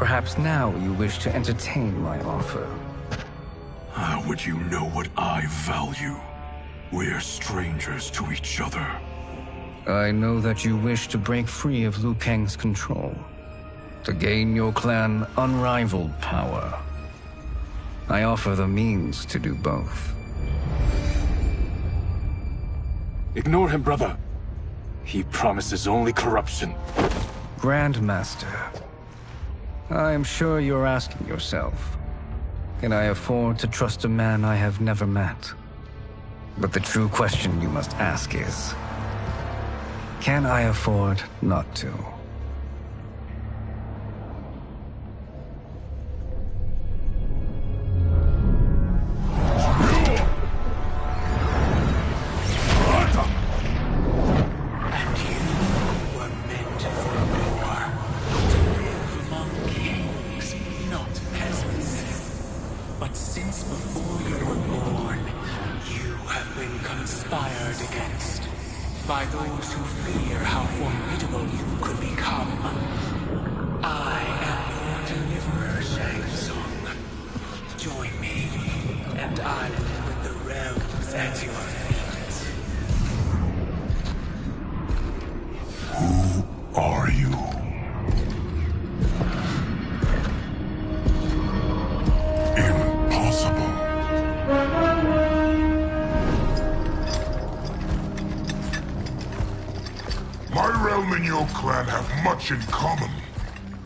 Perhaps now you wish to entertain my offer. How would you know what I value? We're strangers to each other. I know that you wish to break free of Liu Kang's control, to gain your clan unrivaled power. I offer the means to do both. Ignore him, brother. He promises only corruption. Grandmaster, I am sure you're asking yourself, can I afford to trust a man I have never met? But the true question you must ask is, can I afford not to? By those who fear how formidable you could become. I am your deliverer, Shang Tsung. Join me, and I will put the realms at your feet. Who are you? Impossible. My realm and your clan have much in common.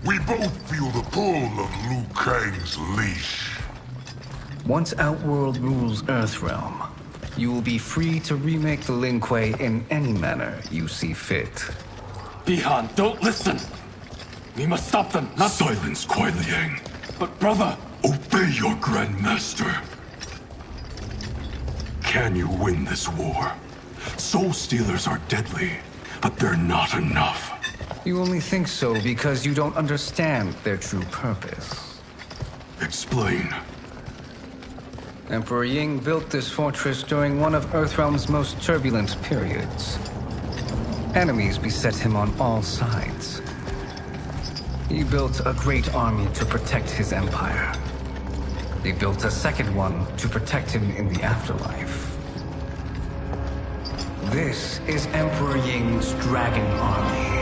We both feel the pull of Liu Kang's leash. Once Outworld rules Earthrealm, you will be free to remake the Lin Kuei in any manner you see fit. Bihan, don't listen! We must stop them, not— Silence, Kuai Liang. But brother! Obey your Grandmaster. Can you win this war? Soul Stealers are deadly, but they're not enough. You only think so because you don't understand their true purpose. Explain. Emperor Ying built this fortress during one of Earthrealm's most turbulent periods. Enemies beset him on all sides. He built a great army to protect his empire. He built a second one to protect him in the afterlife. This is Emperor Ying's Dragon Army.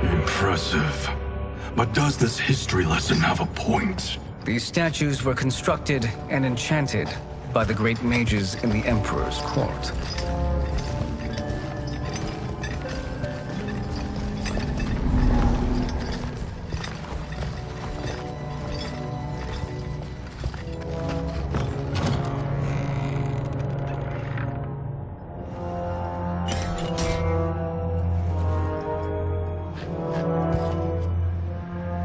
Impressive. But does this history lesson have a point? These statues were constructed and enchanted by the great mages in the Emperor's court.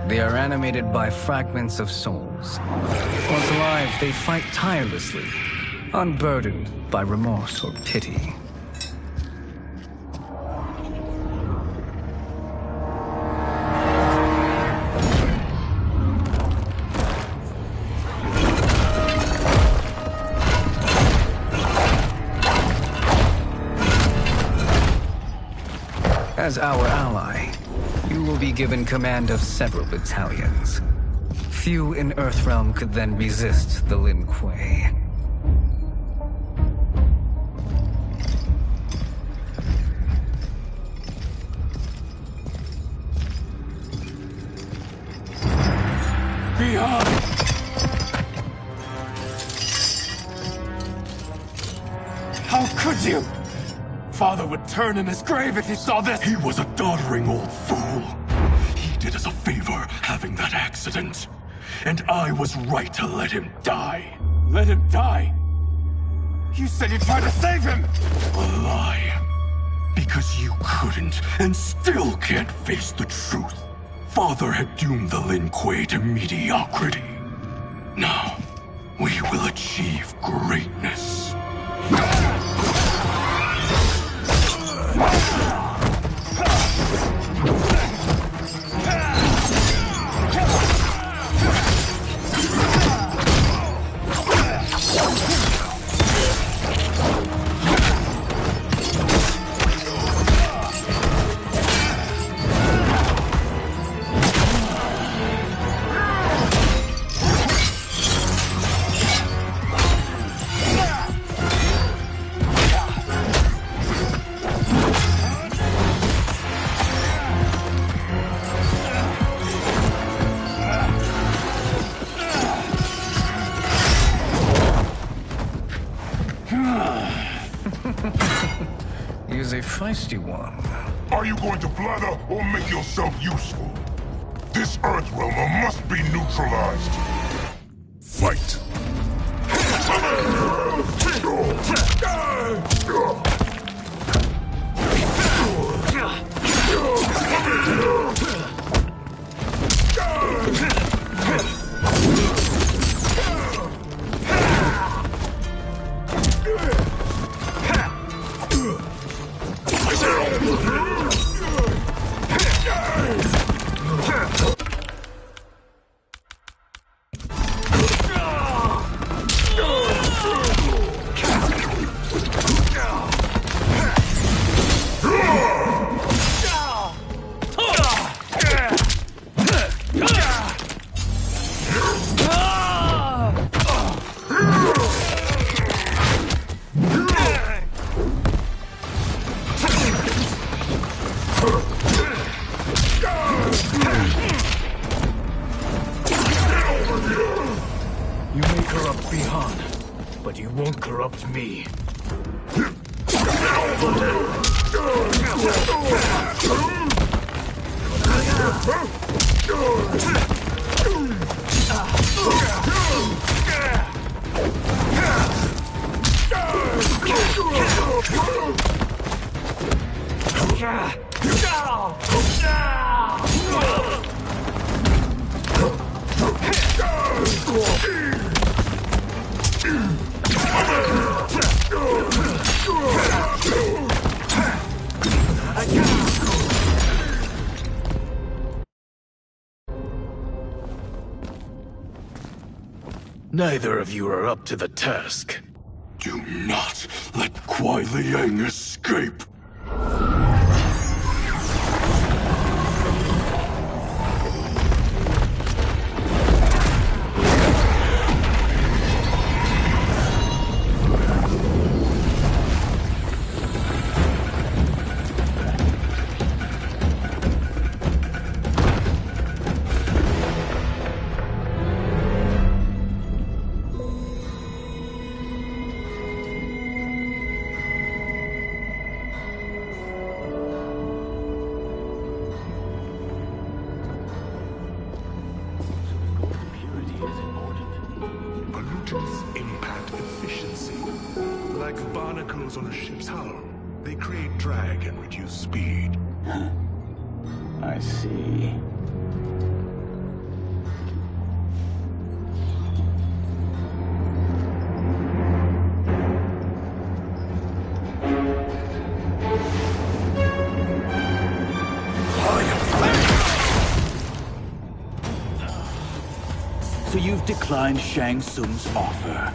They are animated by fragments of souls. Once alive, they fight tirelessly, unburdened by remorse or pity. As our ally, you will be given command of several battalions. Few in Earthrealm could then resist the Lin Kuei. Bihan! How could you? Father would turn in his grave if he saw this! He was a doddering old fool. He did us a favor having that accident. And I was right to let him die. Let him die? You said you tried to save him! A lie. Because you couldn't and still can't face the truth. Father had doomed the Lin Kuei to mediocrity. Now, we will achieve greatness. He's a feisty one. Are you going to blather or make yourself useful? This Earthrealmer must be neutralized. Fight. You may corrupt Bihan, but you won't corrupt me. Neither of you are up to the task. Do not let Kuai Liang escape. Pollutants impact efficiency. Like barnacles on a ship's hull, they create drag and reduce speed. I see. So you've declined Shang Tsung's offer.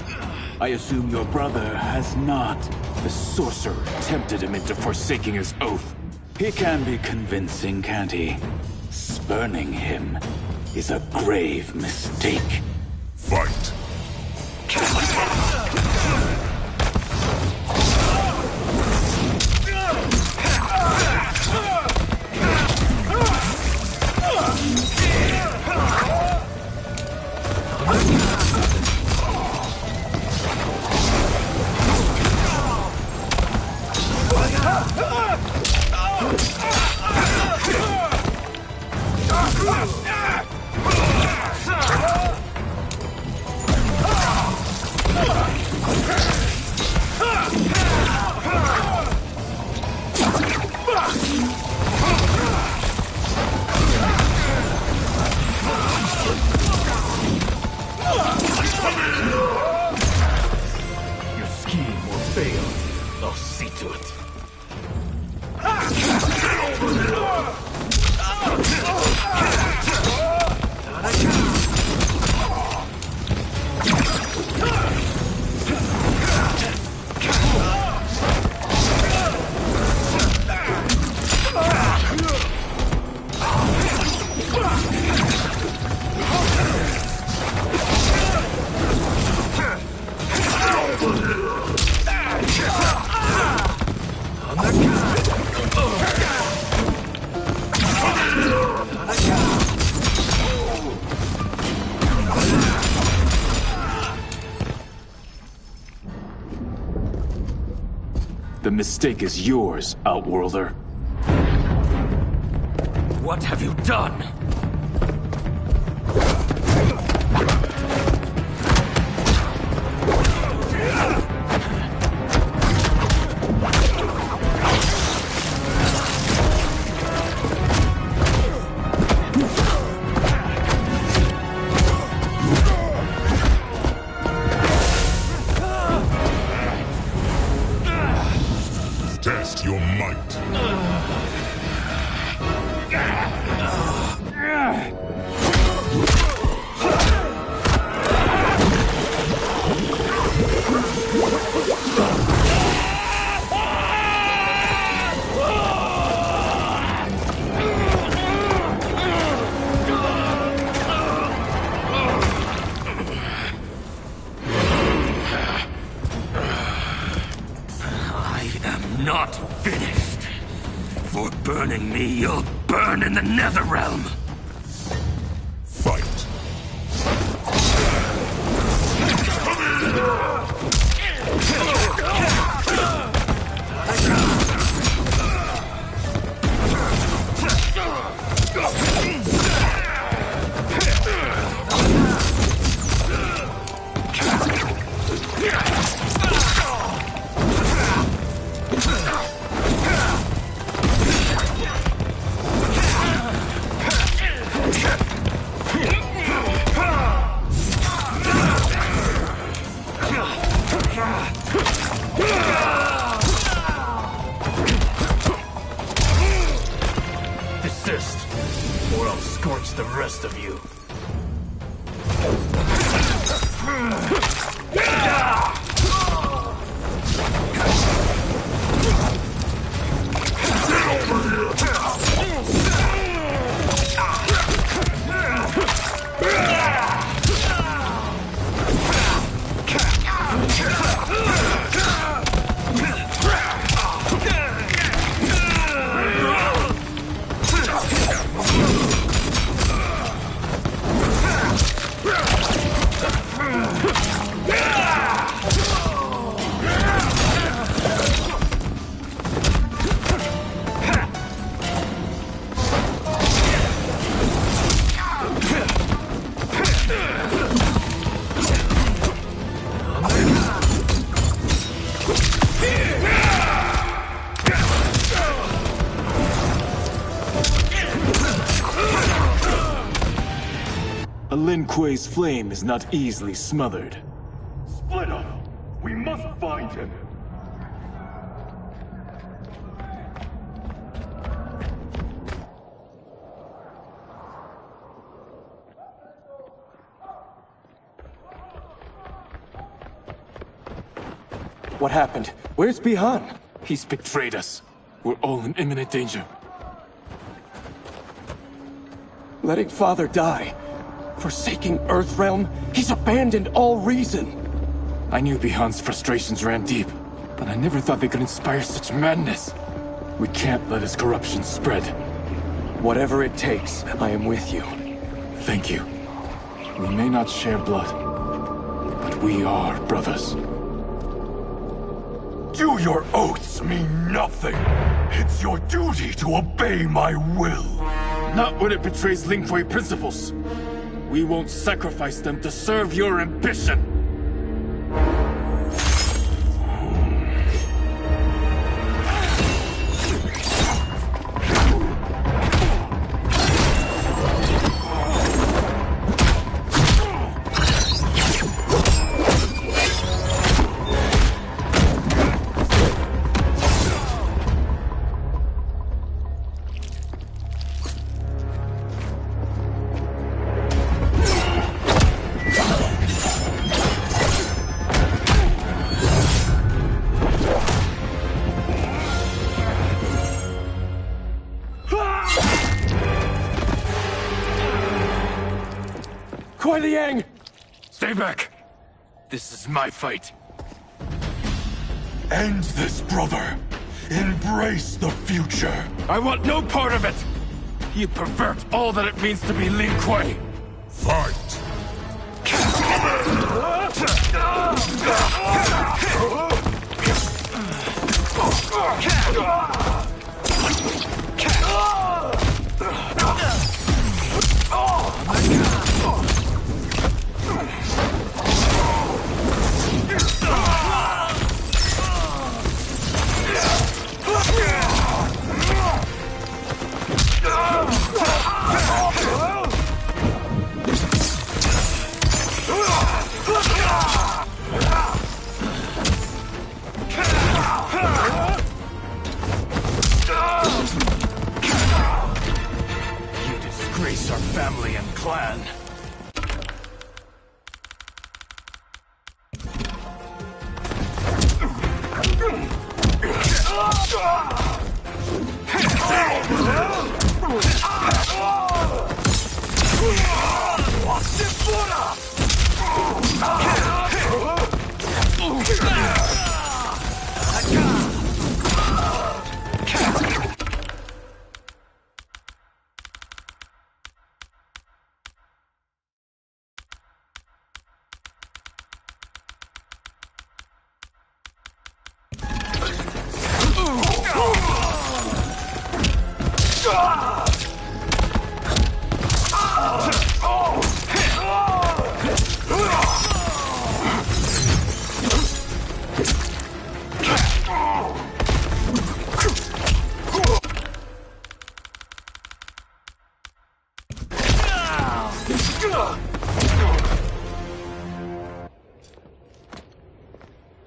I assume your brother has not. The sorcerer tempted him into forsaking his oath. He can be convincing, can't he? Spurning him is a grave mistake. Fight. Your scheme will fail. I'll see to it. The mistake is yours, Outworlder. What have you done? Test your might. Not finished. For burning me, you'll burn in the Netherrealm. Fight. Desist, or I'll scorch the rest of you. A Lin Kuei's flame is not easily smothered. Split up! We must find him! What happened? Where's Bihan? He's betrayed us. We're all in imminent danger. Letting Father die. Forsaking Earthrealm? He's abandoned all reason. I knew Bihan's frustrations ran deep, but I never thought they could inspire such madness. We can't let his corruption spread. Whatever it takes, I am with you. Thank you. We may not share blood, but we are brothers. Do your oaths mean nothing? It's your duty to obey my will. Not when it betrays Lin Kuei principles. We won't sacrifice them to serve your ambition. Kuei Liang! Stay back. This is my fight. End this, brother. Embrace the future. I want no part of it! You pervert all that it means to be Lin Kuei! Fight!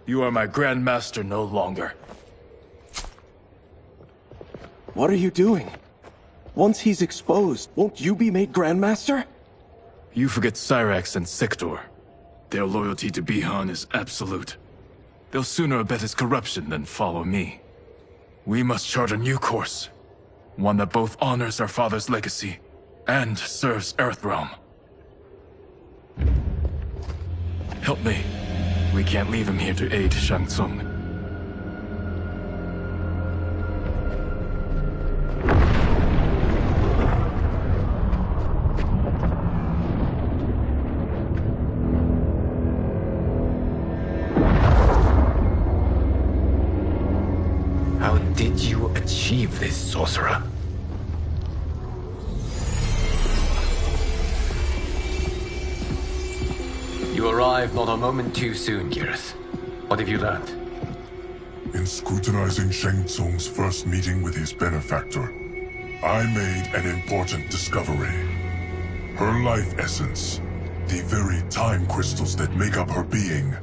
You are my Grandmaster no longer. What are you doing? Once he's exposed, won't you be made Grandmaster? You forget Cyrax and Sector. Their loyalty to Bihan is absolute. They'll sooner abet his corruption than follow me. We must chart a new course. One that both honors our father's legacy and serves Earthrealm. Help me. We can't leave him here to aid Shang Tsung. How did you achieve this, sorcerer? You arrived not a moment too soon, Geras. What have you learned? In scrutinizing Shang Tsung's first meeting with his benefactor, I made an important discovery. Her life essence, the very time crystals that make up her being,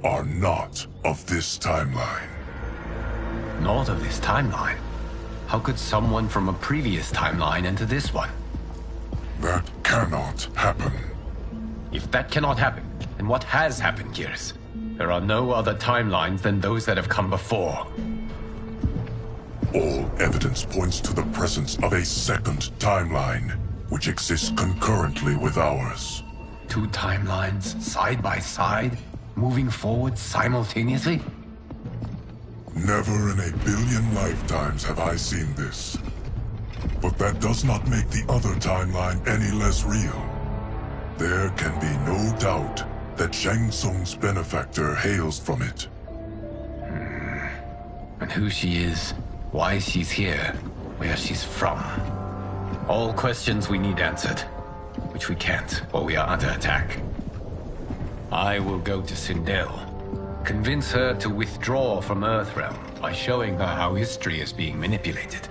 are not of this timeline. Not of this timeline? How could someone from a previous timeline enter this one? That cannot happen. If that cannot happen, then what has happened, Geras? There are no other timelines than those that have come before. All evidence points to the presence of a second timeline, which exists concurrently with ours. Two timelines, side by side, moving forward simultaneously? Never in a billion lifetimes have I seen this. But that does not make the other timeline any less real. There can be no doubt that Shang Tsung's benefactor hails from it. And who she is, why she's here, where she's from. All questions we need answered, which we can't, or we are under attack. I will go to Sindel, convince her to withdraw from Earthrealm by showing her how history is being manipulated.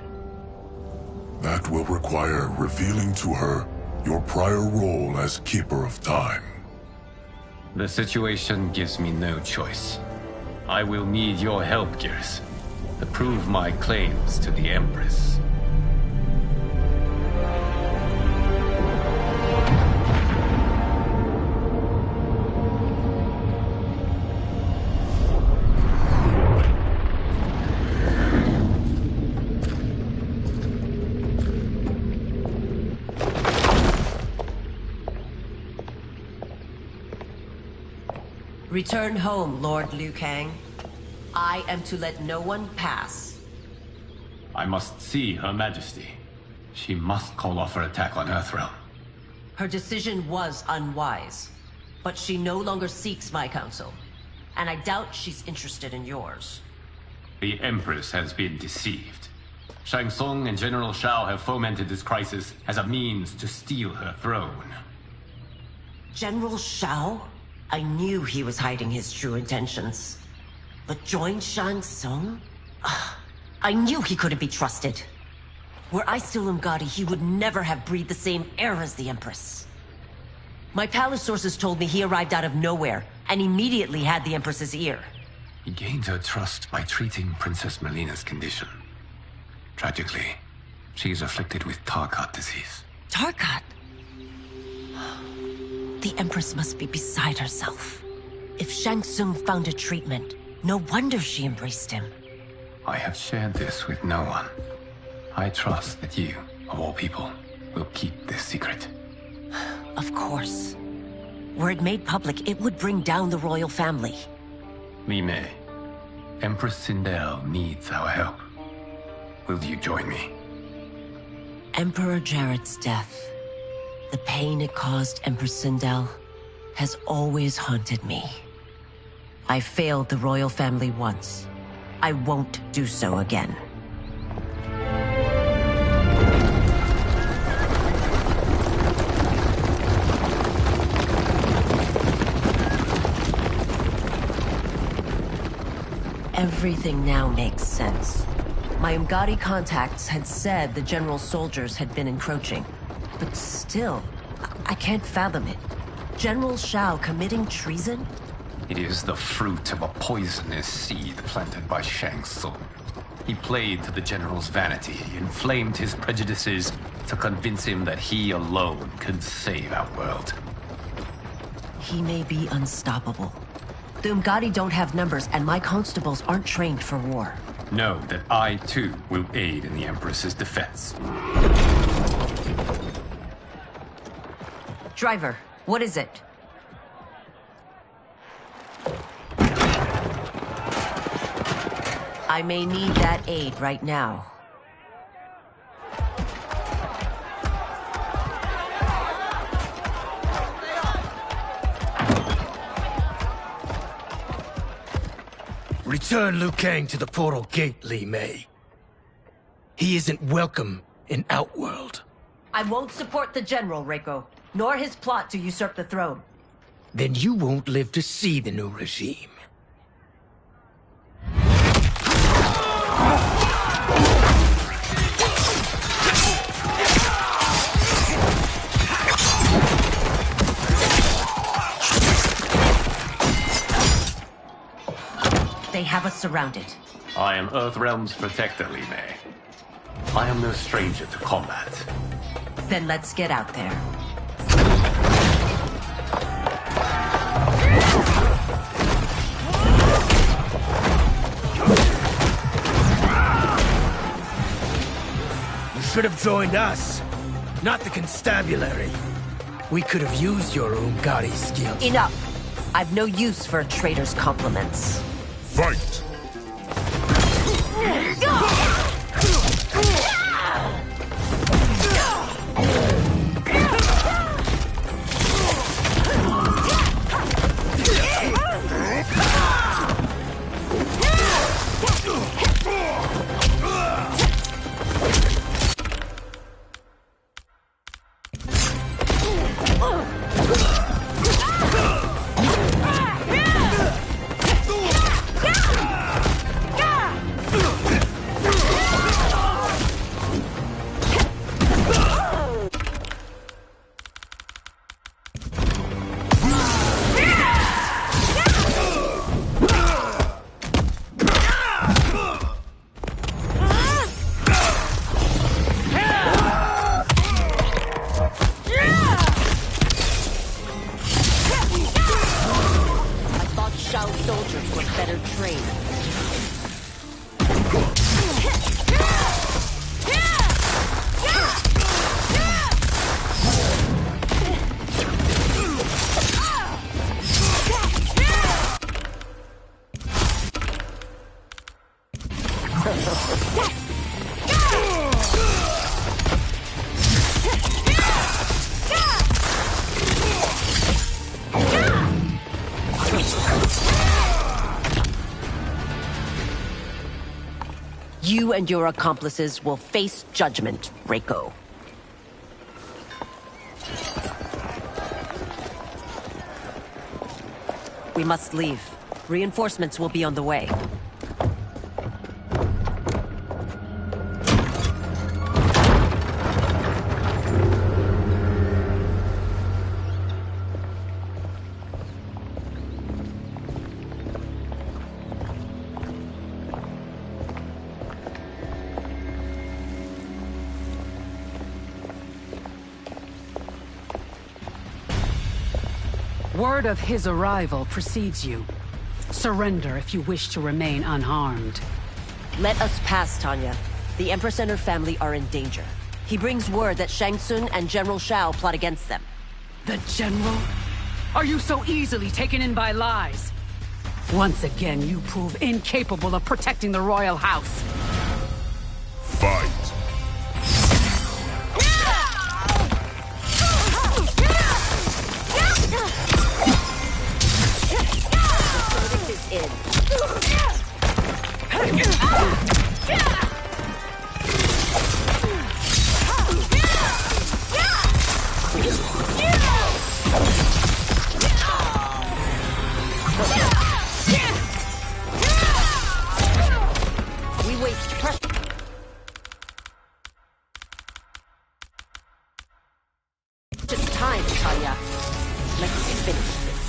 That will require revealing to her your prior role as Keeper of Time. The situation gives me no choice. I will need your help, Geras, to prove my claims to the Empress. Return home, Lord Liu Kang. I am to let no one pass. I must see Her Majesty. She must call off her attack on Earthrealm. Her decision was unwise, but she no longer seeks my counsel, and I doubt she's interested in yours. The Empress has been deceived. Shang Tsung and General Shao have fomented this crisis as a means to steal her throne. General Shao? I knew he was hiding his true intentions. But join Shang Tsung? I knew he couldn't be trusted. Were I still Umgadi, he would never have breathed the same air as the Empress. My palace sources told me he arrived out of nowhere, and immediately had the Empress's ear. He gained her trust by treating Princess Melina's condition. Tragically, she is afflicted with Tarkat disease. Tarkat? The Empress must be beside herself. If Shang Tsung found a treatment, no wonder she embraced him. I have shared this with no one. I trust that you, of all people, will keep this secret. Of course. Were it made public, it would bring down the royal family. Li Mei, Empress Sindel needs our help. Will you join me? Emperor Jarrett's death, the pain it caused Empress Sindel, has always haunted me. I failed the royal family once. I won't do so again. Everything now makes sense. My Umgadi contacts had said the general's soldiers had been encroaching. But still, I can't fathom it. General Shao committing treason? It is the fruit of a poisonous seed planted by Shang Tsung. He played to the general's vanity, inflamed his prejudices to convince him that he alone could save our world. He may be unstoppable. The Umgadi don't have numbers, and my constables aren't trained for war. Know that I, too, will aid in the Empress's defense. Driver, what is it? I may need that aid right now. Return Liu Kang to the portal gate, Li Mei. He isn't welcome in Outworld. I won't support the general, Reiko, nor his plot to usurp the throne. Then you won't live to see the new regime. They have us surrounded. I am Earthrealm's protector, Li Mei. I am no stranger to combat. Then let's get out there. You should have joined us, not the constabulary. We could have used your Umgadi skills. Enough! I've no use for a traitor's compliments. Fight! You and your accomplices will face judgment, Reiko. We must leave. Reinforcements will be on the way. Word of his arrival precedes you. Surrender if you wish to remain unharmed. Let us pass, Tanya. The Empress and her family are in danger. He brings word that Shang Tsung and General Shao plot against them. The General? Are you so easily taken in by lies? Once again, you prove incapable of protecting the royal house. Fight! Verdict is in. We waste precious time, Tanya. Let's finish this.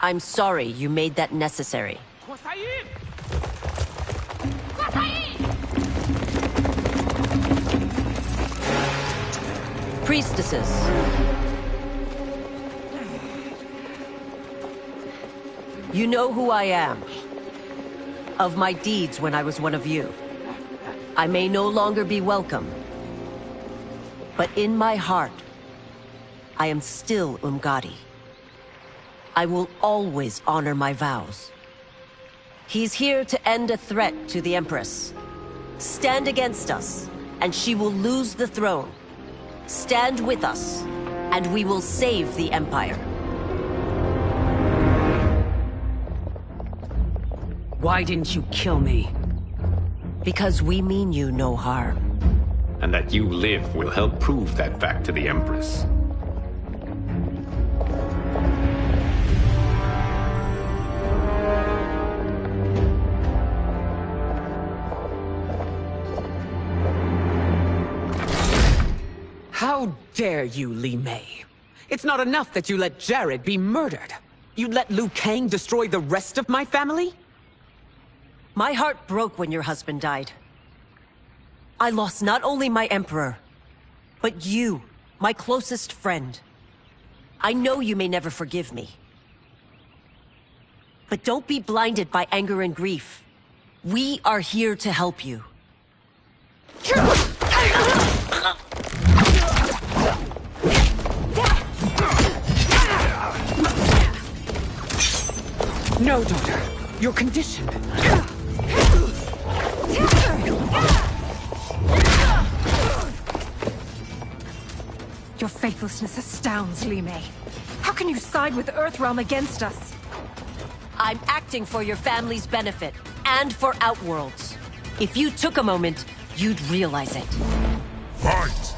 I'm sorry you made that necessary. Priestesses. You know who I am. Of my deeds when I was one of you. I may no longer be welcome. But in my heart, I am still Umgadi. I will always honor my vows. He's here to end a threat to the Empress. Stand against us, and she will lose the throne. Stand with us, and we will save the Empire. Why didn't you kill me? Because we mean you no harm. And that you live will help prove that fact to the Empress. How dare you, Li Mei? It's not enough that you let Jared be murdered. You let Liu Kang destroy the rest of my family? My heart broke when your husband died. I lost not only my emperor, but you, my closest friend. I know you may never forgive me. But don't be blinded by anger and grief. We are here to help you. No, daughter. You're conditioned. Your faithlessness astounds, Li Mei. How can you side with Earthrealm against us? I'm acting for your family's benefit, and for Outworld's. If you took a moment, you'd realize it. Fight!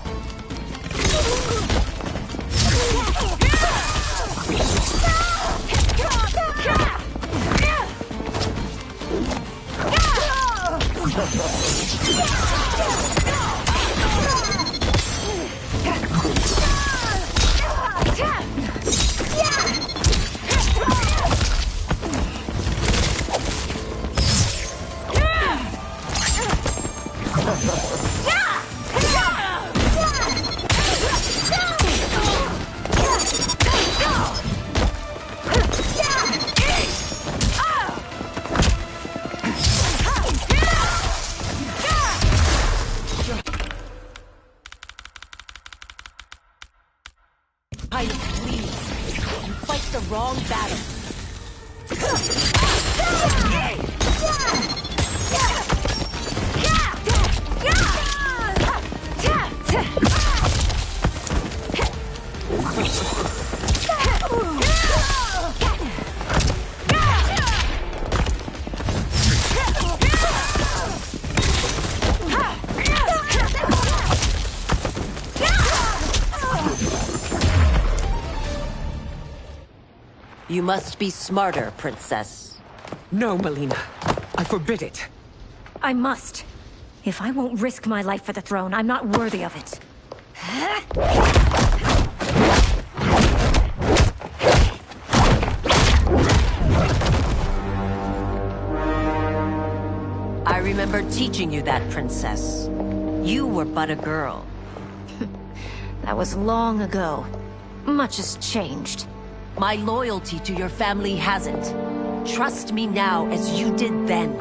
Pilot, please. You fight the wrong battle. You must be smarter, Princess. No, Melina. I forbid it. I must. If I won't risk my life for the throne, I'm not worthy of it. I remember teaching you that, Princess. You were but a girl. That was long ago. Much has changed. My loyalty to your family hasn't. Trust me now as you did then.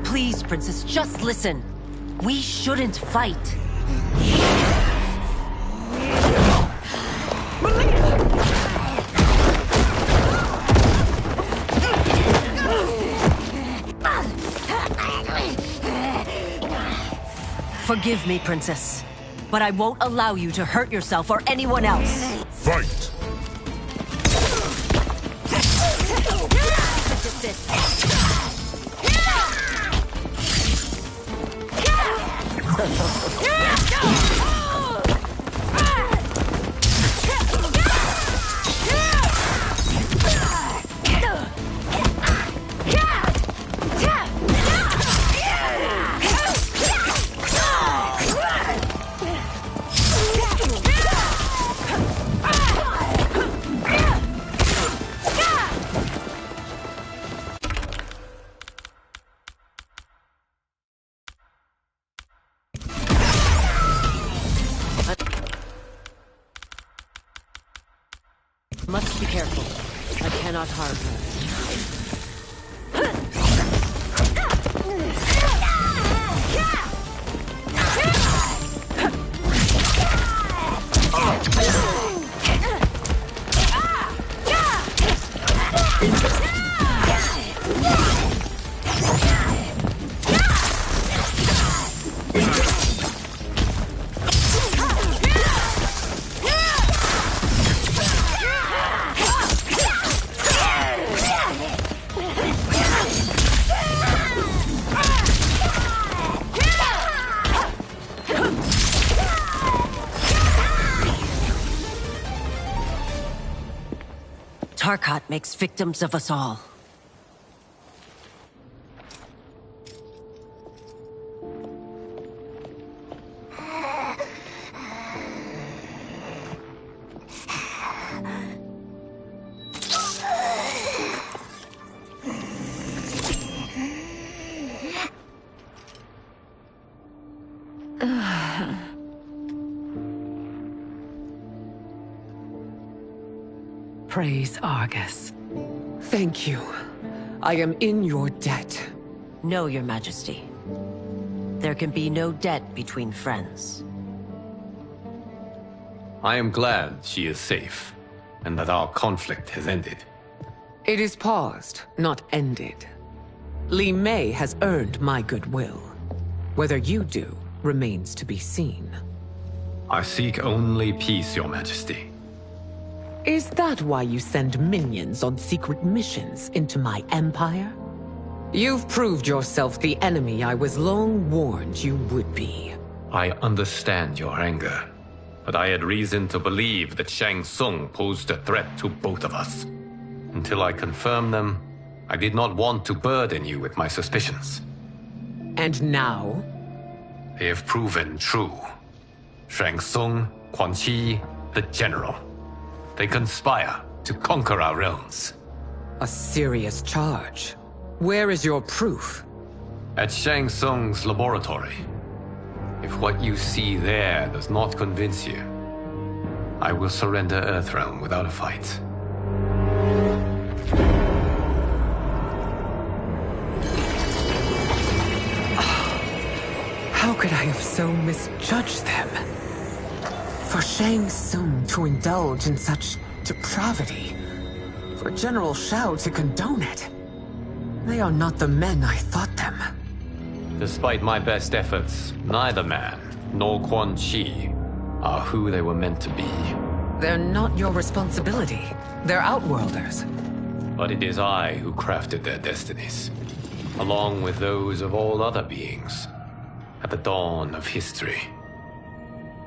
Please, Princess, just listen. We shouldn't fight. Forgive me, Princess, but I won't allow you to hurt yourself or anyone else. Fight! Must be careful. I cannot harm her. Tarkat makes victims of us all. Praise Argus. Thank you. I am in your debt. No, Your Majesty. There can be no debt between friends. I am glad she is safe, and that our conflict has ended. It is paused, not ended. Li Mei has earned my goodwill. Whether you do remains to be seen. I seek only peace, Your Majesty. Is that why you send minions on secret missions into my empire? You've proved yourself the enemy I was long warned you would be. I understand your anger, but I had reason to believe that Shang Tsung posed a threat to both of us. Until I confirmed them, I did not want to burden you with my suspicions. And now? They have proven true. Shang Tsung, Quan Chi, the General. They conspire to conquer our realms. A serious charge. Where is your proof? At Shang Tsung's laboratory. If what you see there does not convince you, I will surrender Earthrealm without a fight. How could I have so misjudged them? For Shang Tsung to indulge in such depravity, for General Shao to condone it, they are not the men I thought them. Despite my best efforts, neither man nor Quan Chi are who they were meant to be. They're not your responsibility. They're Outworlders. But it is I who crafted their destinies, along with those of all other beings. At the dawn of history.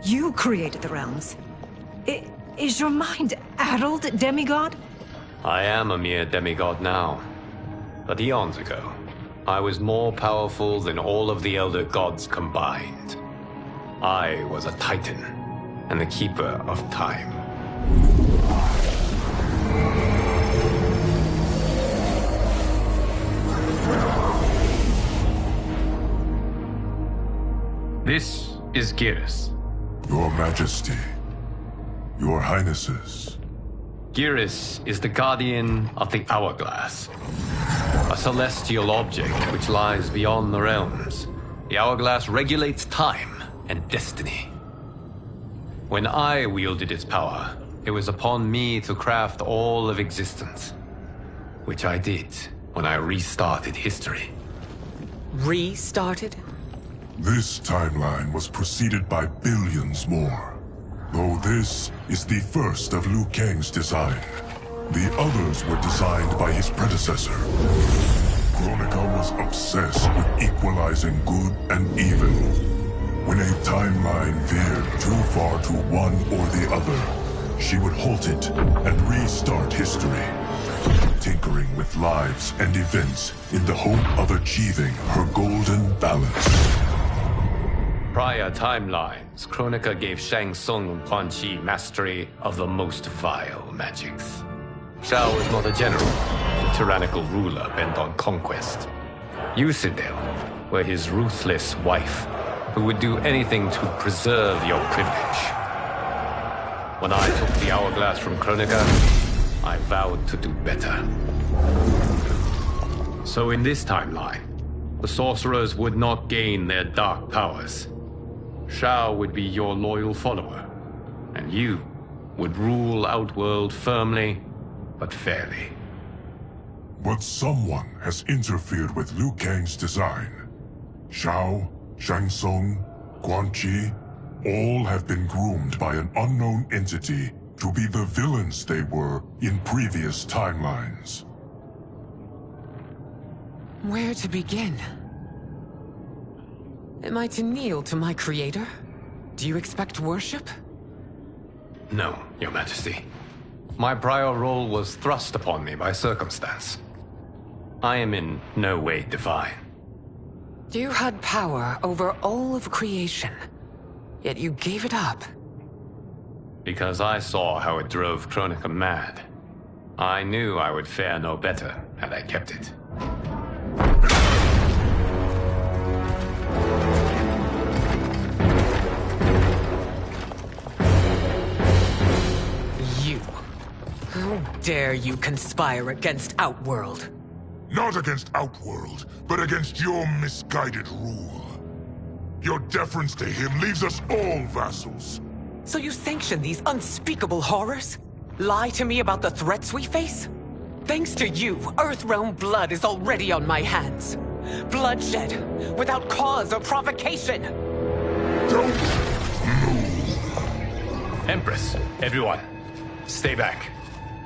You created the realms. Is your mind addled, demigod? I am a mere demigod now. But eons ago, I was more powerful than all of the Elder Gods combined. I was a Titan, and the Keeper of Time. This is Geras. Your Majesty. Your Highnesses. Geras is the guardian of the Hourglass. A celestial object which lies beyond the realms. The Hourglass regulates time and destiny. When I wielded its power, it was upon me to craft all of existence. Which I did when I restarted history. Restarted? This timeline was preceded by billions more. Though this is the first of Liu Kang's design. The others were designed by his predecessor. Kronika was obsessed with equalizing good and evil. When a timeline veered too far to one or the other, she would halt it and restart history, tinkering with lives and events in the hope of achieving her golden balance. Prior timelines, Kronika gave Shang Tsung and Quan Chi mastery of the most vile magics. Shao was not a general, a tyrannical ruler bent on conquest. You, Sindel, were his ruthless wife, who would do anything to preserve your privilege. When I took the Hourglass from Kronika, I vowed to do better. So in this timeline, the sorcerers would not gain their dark powers. Shao would be your loyal follower, and you would rule Outworld firmly, but fairly. But someone has interfered with Liu Kang's design. Shao, Shang Tsung, Quan Chi, all have been groomed by an unknown entity to be the villains they were in previous timelines. Where to begin? Am I to kneel to my creator? Do you expect worship? No, Your Majesty. My prior role was thrust upon me by circumstance. I am in no way divine. You had power over all of creation, yet you gave it up. Because I saw how it drove Kronika mad. I knew I would fare no better had I kept it. How dare you conspire against Outworld? Not against Outworld, but against your misguided rule. Your deference to him leaves us all vassals. So you sanction these unspeakable horrors? Lie to me about the threats we face? Thanks to you, Earthrealm blood is already on my hands. Bloodshed, without cause or provocation. Don't move. Empress, everyone, stay back.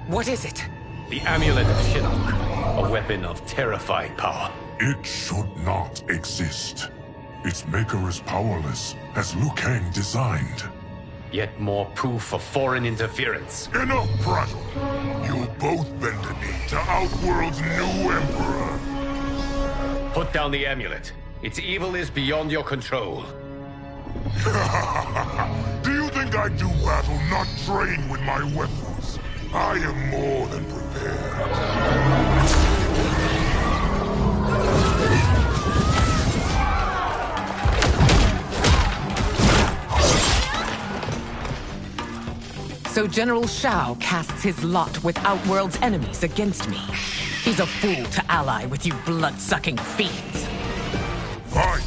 What is it? The Amulet of Shinnok, a weapon of terrifying power. It should not exist. Its maker is powerless, as Liu Kang designed. Yet more proof of foreign interference. Enough prattle! You'll both bend a knee to Outworld's new emperor. Put down the amulet. Its evil is beyond your control. Do you think I do battle not trained with my weapons? I am more than prepared. So General Shao casts his lot with Outworld's enemies against me. He's a fool to ally with you blood-sucking fiends. Fight!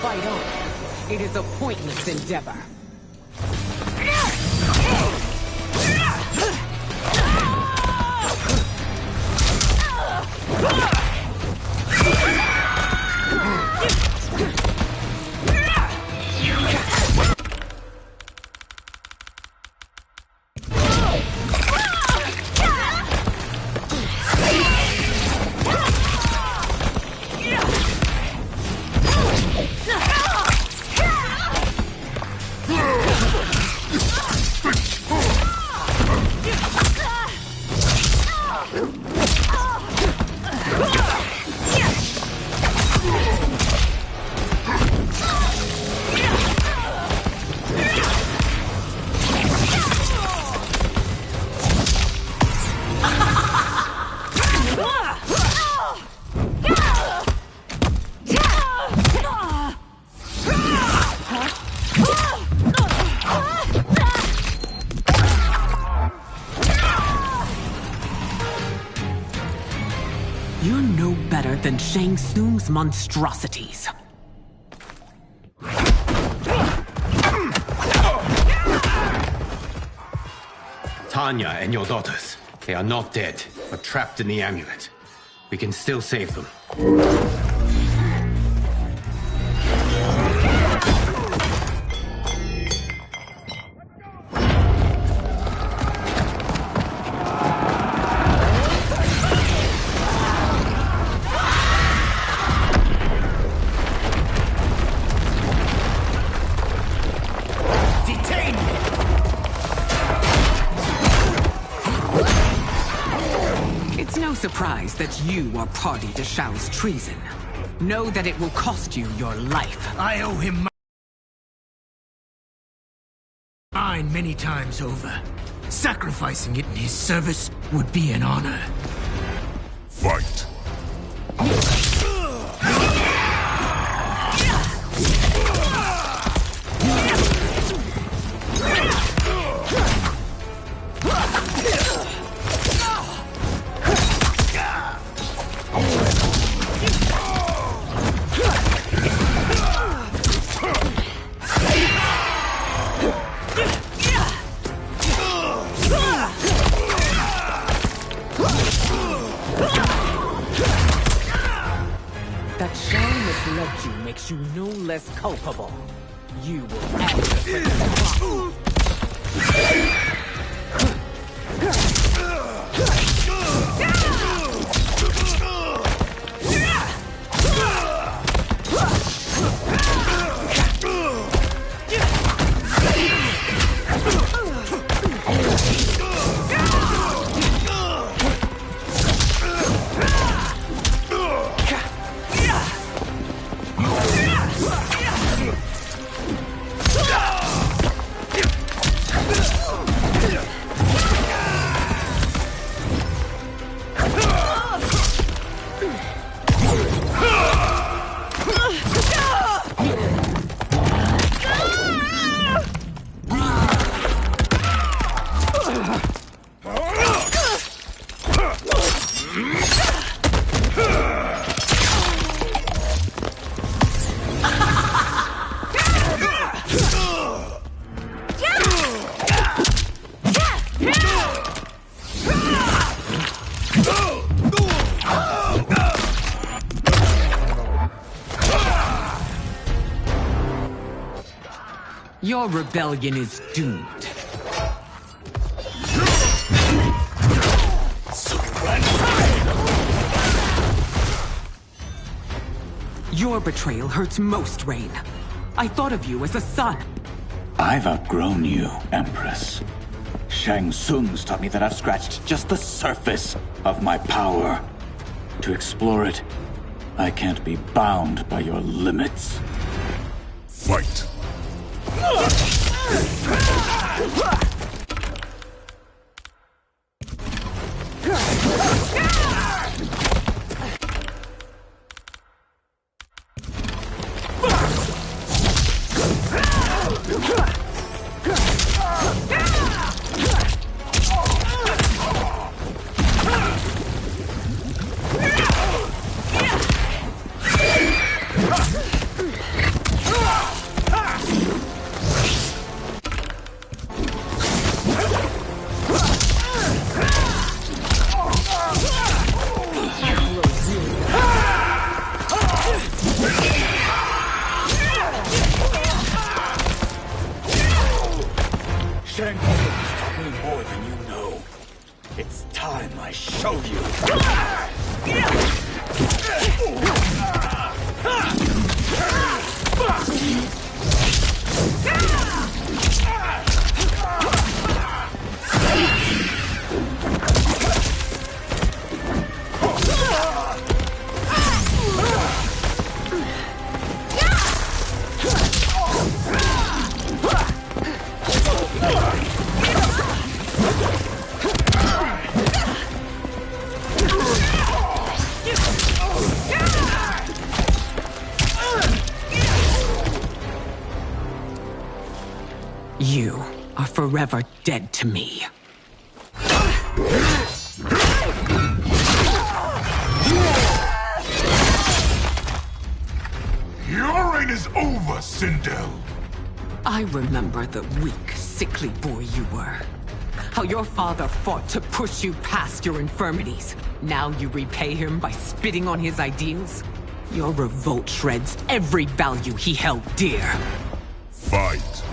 fight on. It is a pointless endeavor. You're no better than Shang Tsung's monstrosities. Tanya and your daughters, they are not dead, but trapped in the amulet. We can still save them. Surprised that you are party to Shao's treason. Know that it will cost you your life. I owe him mine many times over. Sacrificing it in his service would be an honor. Fight! That Shao misled you makes you no less culpable. You will answer for this crime. Your rebellion is doomed. Your betrayal hurts most, Rain. I thought of you as a son. I've outgrown you, Empress. Shang Tsung's taught me that I've scratched just the surface of my power. To explore it, I can't be bound by your limits. Fight! You are forever dead to me. Your reign is over, Sindel. I remember the weak, sickly boy you were. How your father fought to push you past your infirmities. Now you repay him by spitting on his ideals? Your revolt shreds every value he held dear. Fight.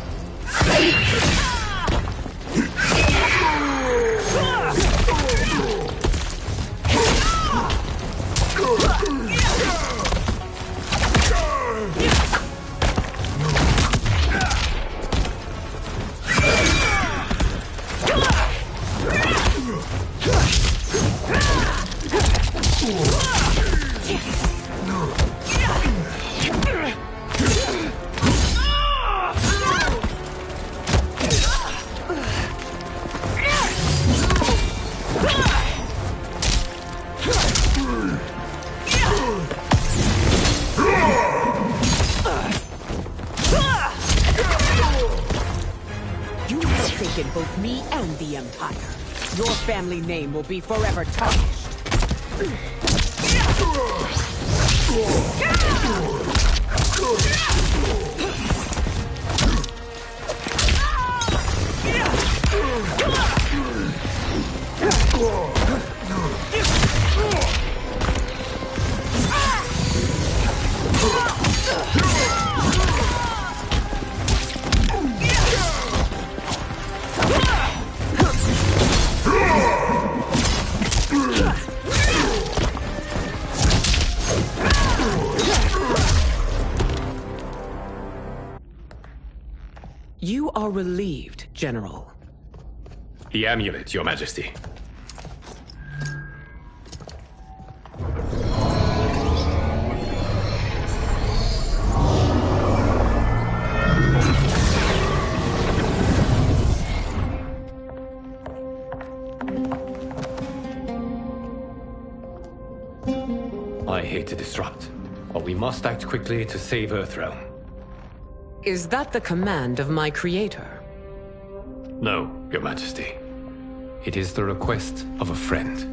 Both me and the Empire. Your family name will be forever tarnished. You are relieved, General. The amulet, Your Majesty. I hate to disrupt, but we must act quickly to save Earthrealm. Is that the command of my creator? No, Your Majesty. It is the request of a friend.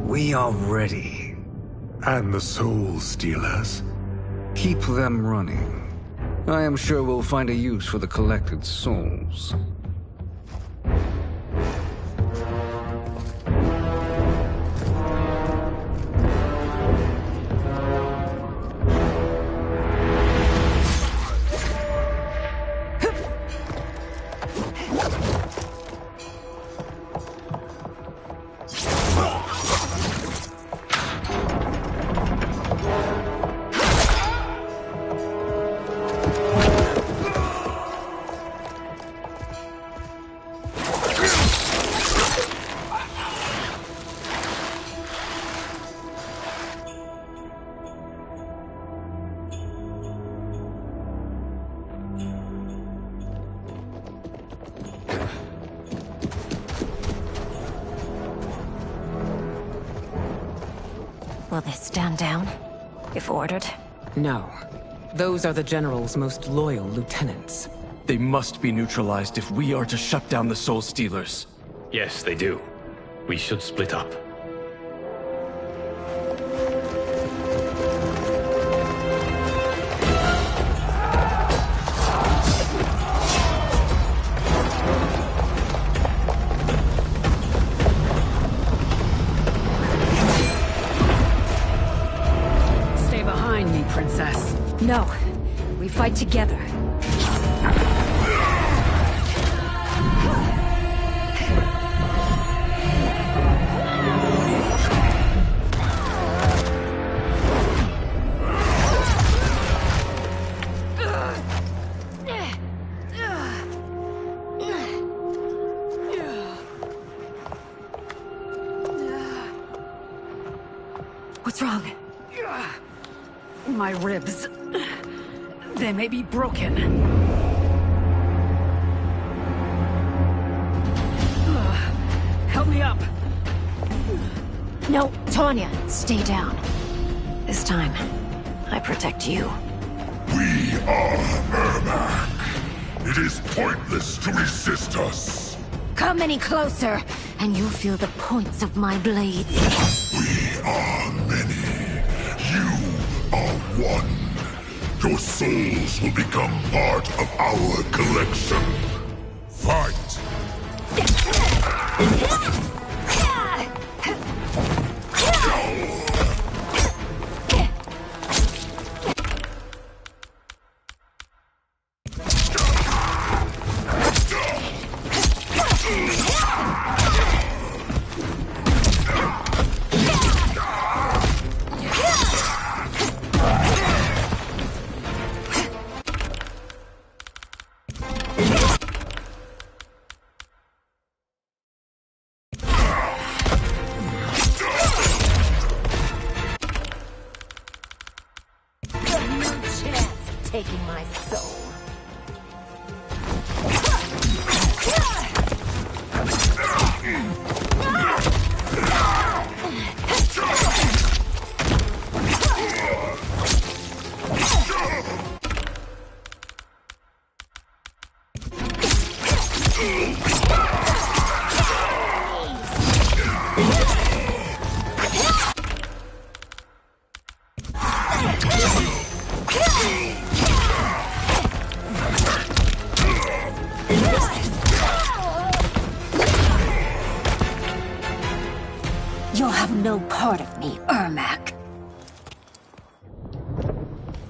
We are ready. And the Soul Stealers? Keep them running. I am sure we'll find a use for the collected souls. Will they stand down, if ordered? No. Those are the General's most loyal lieutenants. They must be neutralized if we are to shut down the Soul Stealers. Yes, they do. We should split up. Princess. No. We fight together. What's wrong? My ribs. They may be broken. Help me up. No, Tanya, stay down. This time, I protect you. We are Ermac. It is pointless to resist us. Come any closer, and you'll feel the points of my blades. We are many. You are one. Your souls will become part of our collection. Fight! Taking my soul. You'll have no part of me, Ermac.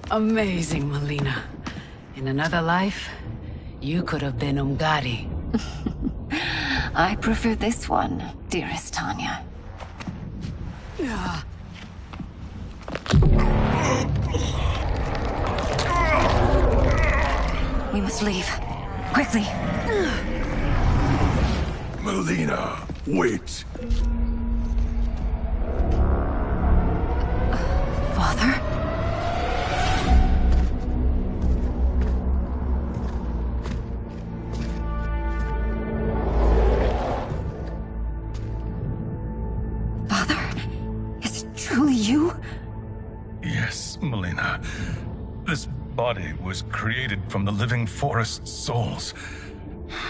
Amazing, Melina. In another life, you could have been Umgadi. I prefer this one, dearest Tanya. We must leave. Quickly. Melina, wait. Father? Father? Is it truly you? Yes, Melina. This body was created from the living forest's souls.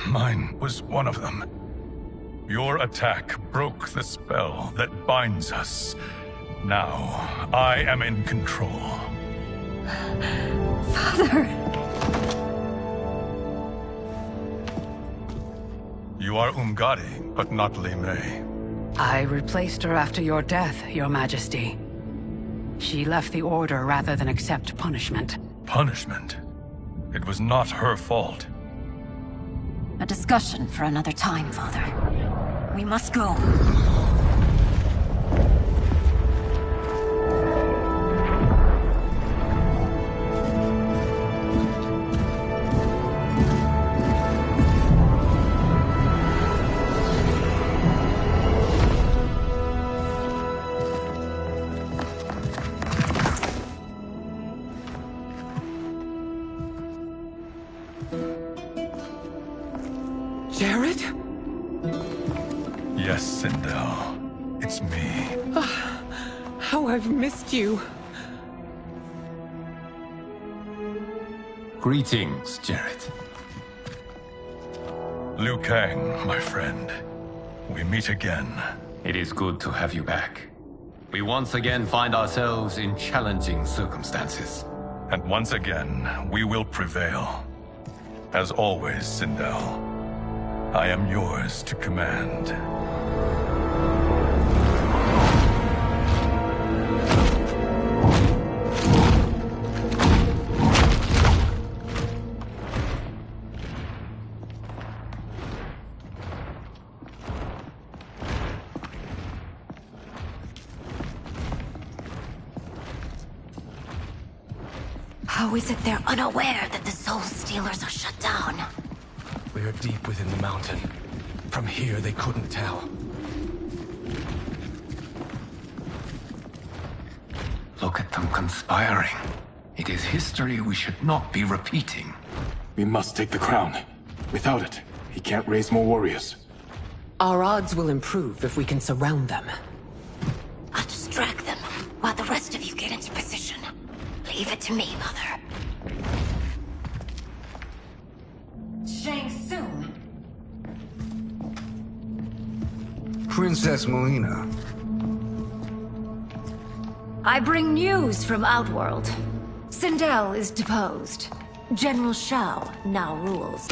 Mine was one of them. Your attack broke the spell that binds us. Now, I am in control. Father! You are Umgadi, but not Li Mei. I replaced her after your death, Your Majesty. She left the Order rather than accept punishment. Punishment? It was not her fault. A discussion for another time, Father. We must go. Jared? Yes, Sindel. It's me. How I've missed you. Greetings, Jared. Liu Kang, my friend. We meet again. It is good to have you back. We once again find ourselves in challenging circumstances. And once again, we will prevail. As always, Sindel, I am yours to command. How is it they're unaware that the Soul Stealers are shut down? We are deep within the mountain. From here, they couldn't tell. conspiring. It is history we should not be repeating. We must take the crown. Without it, he can't raise more warriors. Our odds will improve if we can surround them. I'll distract them while the rest of you get into position. Leave it to me, Mother. Shang Tsung. Princess Melina. I bring news from Outworld. Sindel is deposed. General Shao now rules.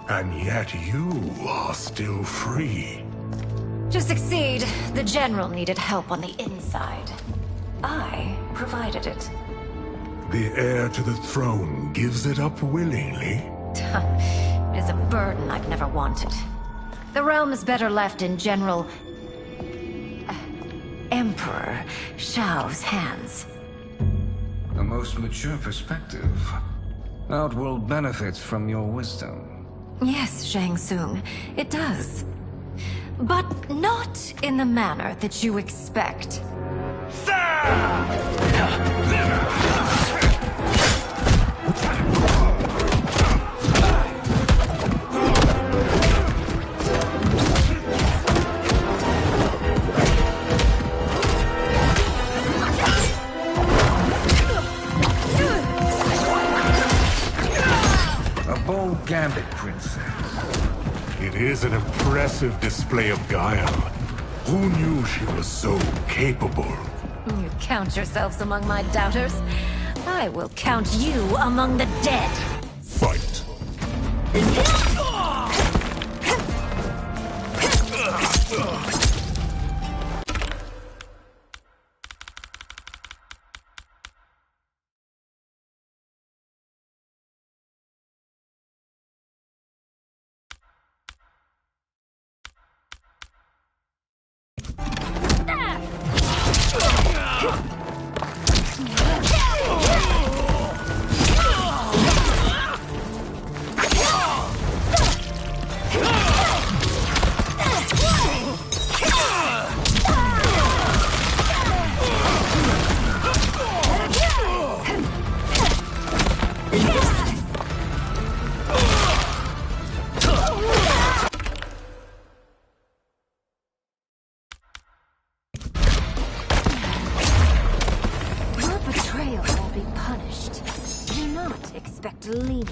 And yet you are still free. To succeed, the General needed help on the inside. I provided it. The heir to the throne gives it up willingly. It is a burden I've never wanted. The realm is better left in General... Emperor Shao's hands. A most mature perspective. Outworld benefits from your wisdom. Yes, Shang Tsung, it does. But not in the manner that you expect. A bold gambit, Princess. It is an impressive display of guile. Who knew she was so capable? You count yourselves among my doubters. I will count you among the dead. Fight. Expect lenience.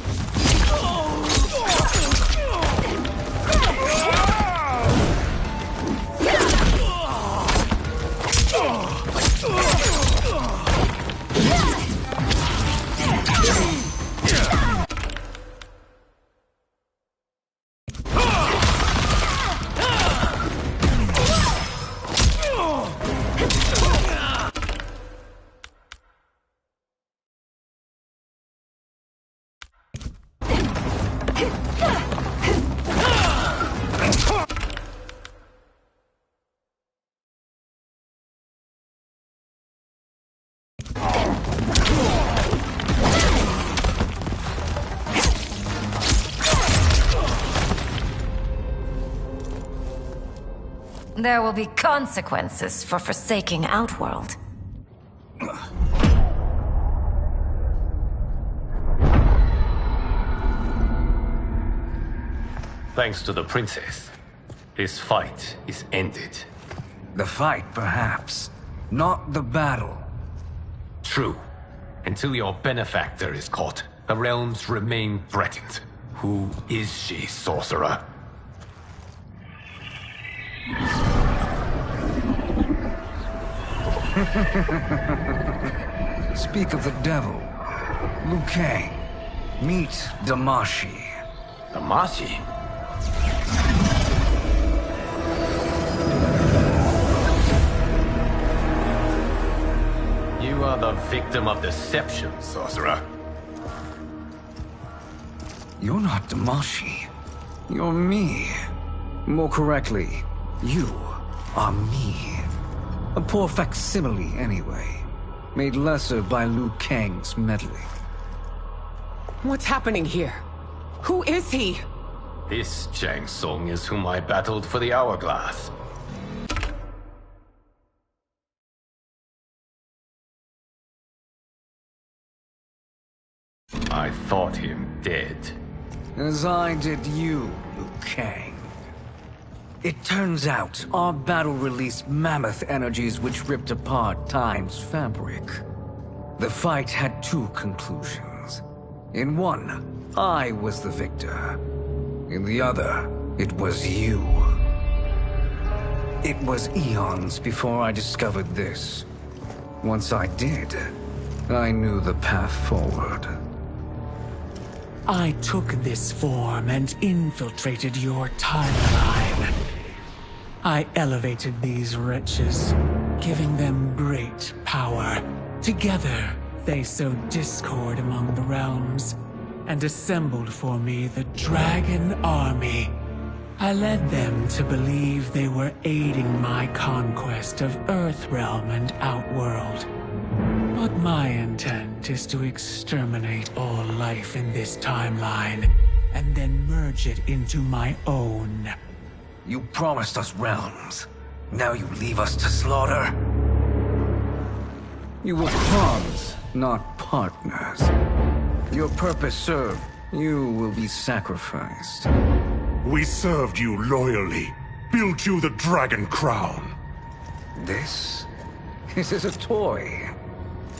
There will be consequences for forsaking Outworld. Thanks to the princess, this fight is ended. The fight, perhaps. Not the battle. True. Until your benefactor is caught, the realms remain threatened. Who is she, sorcerer? Speak of the devil. Liu Kang. Meet Damashi. Damashi? You are the victim of deception, sorcerer. You're not Damashi. You're me. More correctly, you are me. A poor facsimile, anyway. Made lesser by Liu Kang's meddling. What's happening here? Who is he? This Shang Tsung is whom I battled for the Hourglass. I thought him dead. As I did you, Liu Kang. It turns out our battle released mammoth energies which ripped apart time's fabric. The fight had two conclusions. In one, I was the victor. In the other, it was you. It was eons before I discovered this. Once I did, I knew the path forward. I took this form and infiltrated your timeline. I elevated these wretches, giving them great power. Together, they sowed discord among the realms, and assembled for me the Dragon Army. I led them to believe they were aiding my conquest of Earthrealm and Outworld. But my intent is to exterminate all life in this timeline, and then merge it into my own. You promised us realms. Now you leave us to slaughter? You were pawns, not partners. Your purpose served. You will be sacrificed. We served you loyally, built you the Dragon Crown. This is a toy.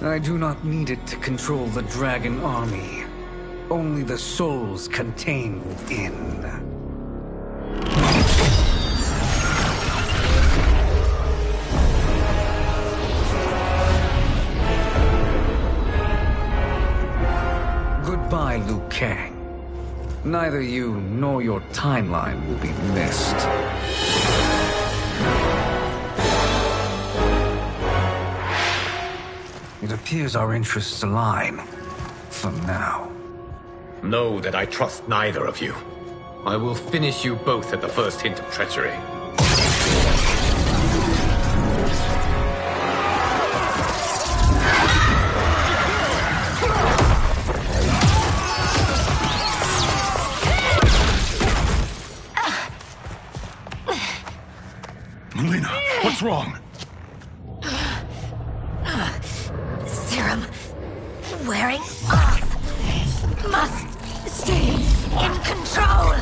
I do not need it to control the Dragon Army. Only the souls contained within. Goodbye, Liu Kang. Neither you nor your timeline will be missed. It appears our interests align. For now. Know that I trust neither of you. I will finish you both at the first hint of treachery. Melina, what's wrong? Serum wearing off. Must stay in control.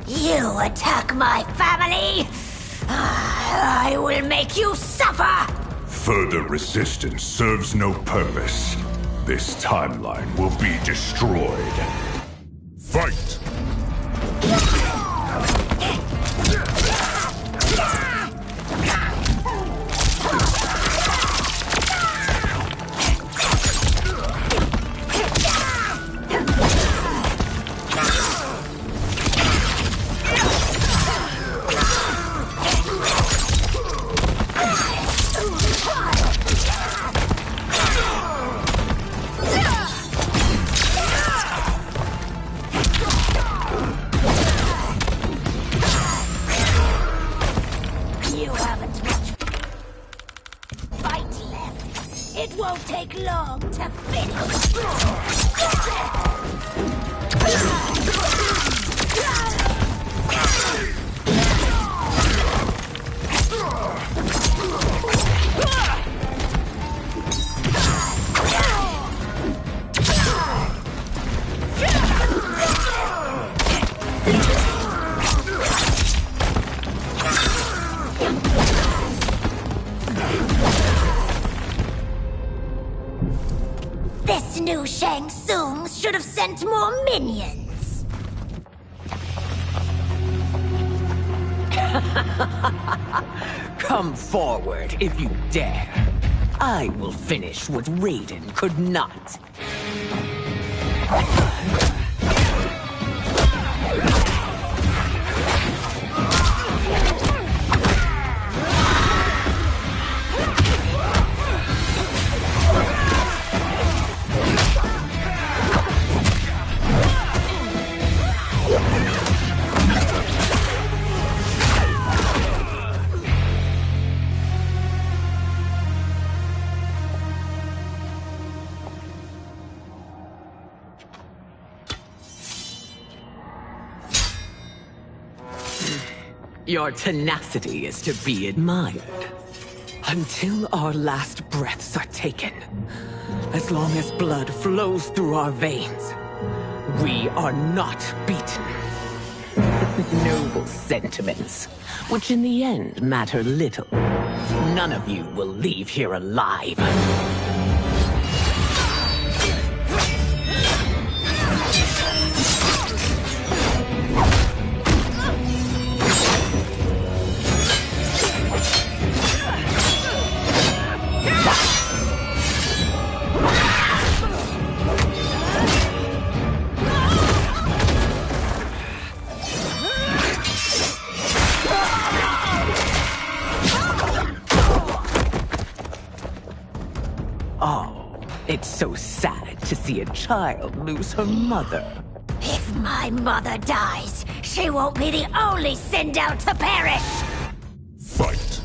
You attack my family. I will make you suffer. Further resistance serves no purpose. This timeline will be destroyed. Fight! You haven't much fight left. It won't take long to finish. This new Shang Tsung should have sent more minions. Come forward if you dare. I will finish what Raiden could not. Your tenacity is to be admired. Until our last breaths are taken, as long as blood flows through our veins, we are not beaten. Noble sentiments, which in the end matter little. None of you will leave here alive. It's so sad to see a child lose her mother. If my mother dies, she won't be the only Sindel to perish! Fight.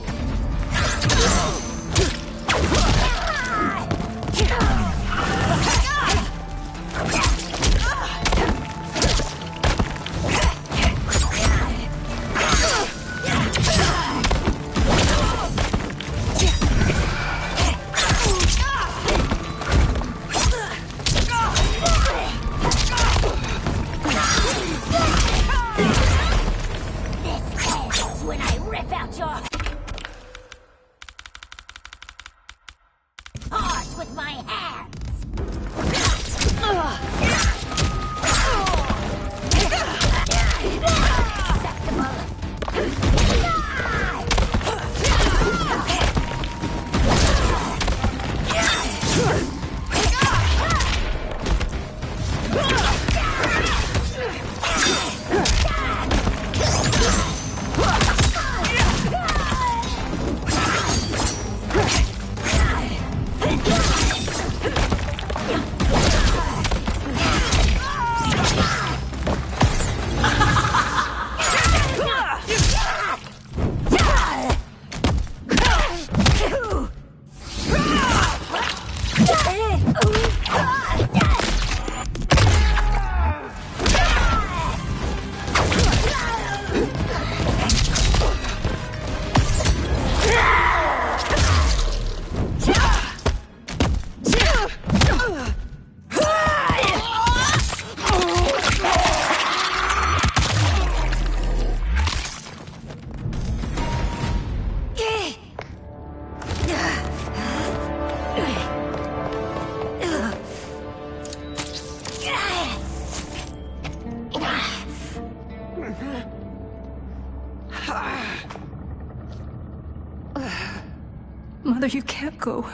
Mother, you can't go.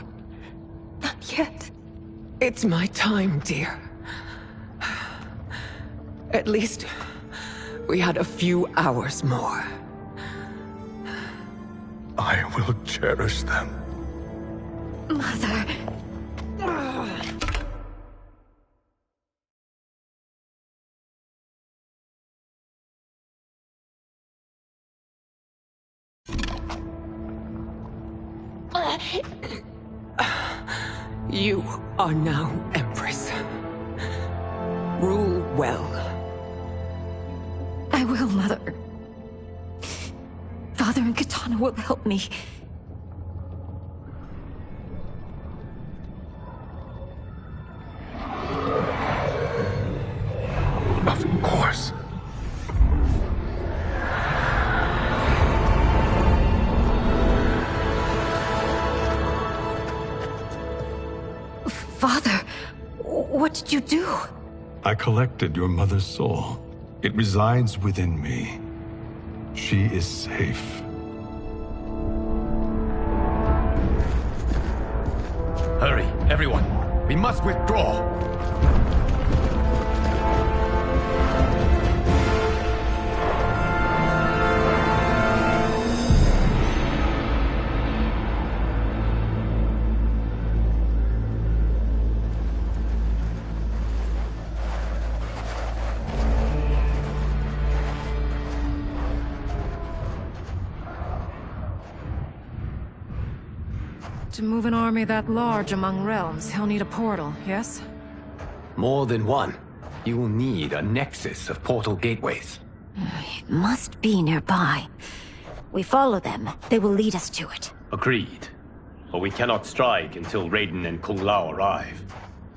Not yet. It's my time, dear. At least, we had a few hours more. I will cherish them. Mother... You are now Empress. Rule well. I will, Mother. Father and Katana will help me. Of course. Father, what did you do? I collected your mother's soul. It resides within me. She is safe. Hurry, everyone. We must withdraw. To move an army that large among realms, he'll need a portal, yes? More than one. You will need a nexus of portal gateways. It must be nearby. We follow them. They will lead us to it. Agreed. But we cannot strike until Raiden and Kung Lao arrive.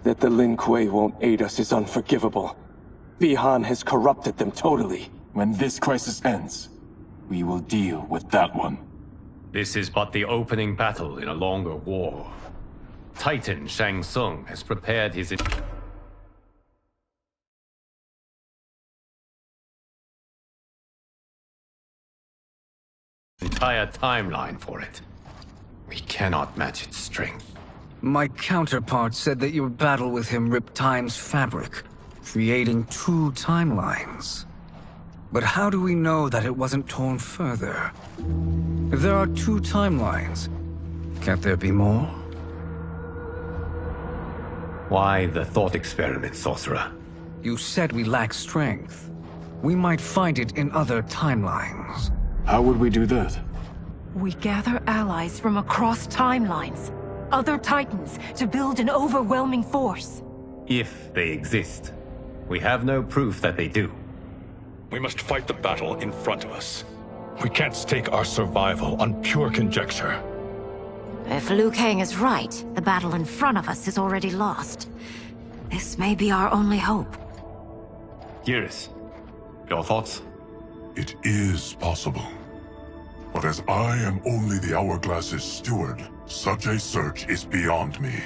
That the Lin Kuei won't aid us is unforgivable. Bihan has corrupted them totally. When this crisis ends, we will deal with that one. This is but the opening battle in a longer war. Titan Shang Tsung has prepared his entire timeline for it. We cannot match its strength. My counterpart said that your battle with him ripped time's fabric, creating two timelines. But how do we know that it wasn't torn further? If there are two timelines, can't there be more? Why the thought experiment, sorcerer? You said we lack strength. We might find it in other timelines. How would we do that? We gather allies from across timelines, other titans, to build an overwhelming force. If they exist. We have no proof that they do. We must fight the battle in front of us. We can't stake our survival on pure conjecture. If Liu Kang is right, the battle in front of us is already lost. This may be our only hope. Geras, your thoughts? It is possible. But as I am only the Hourglass's steward, such a search is beyond me.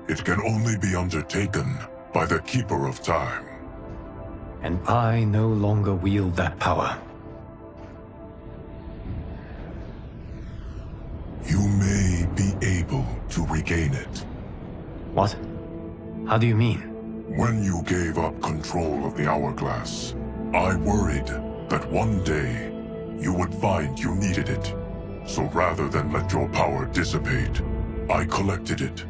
It can only be undertaken by the Keeper of Time. And I no longer wield that power. You may be able to regain it. What? How do you mean? When you gave up control of the Hourglass, I worried that one day you would find you needed it. So rather than let your power dissipate, I collected it.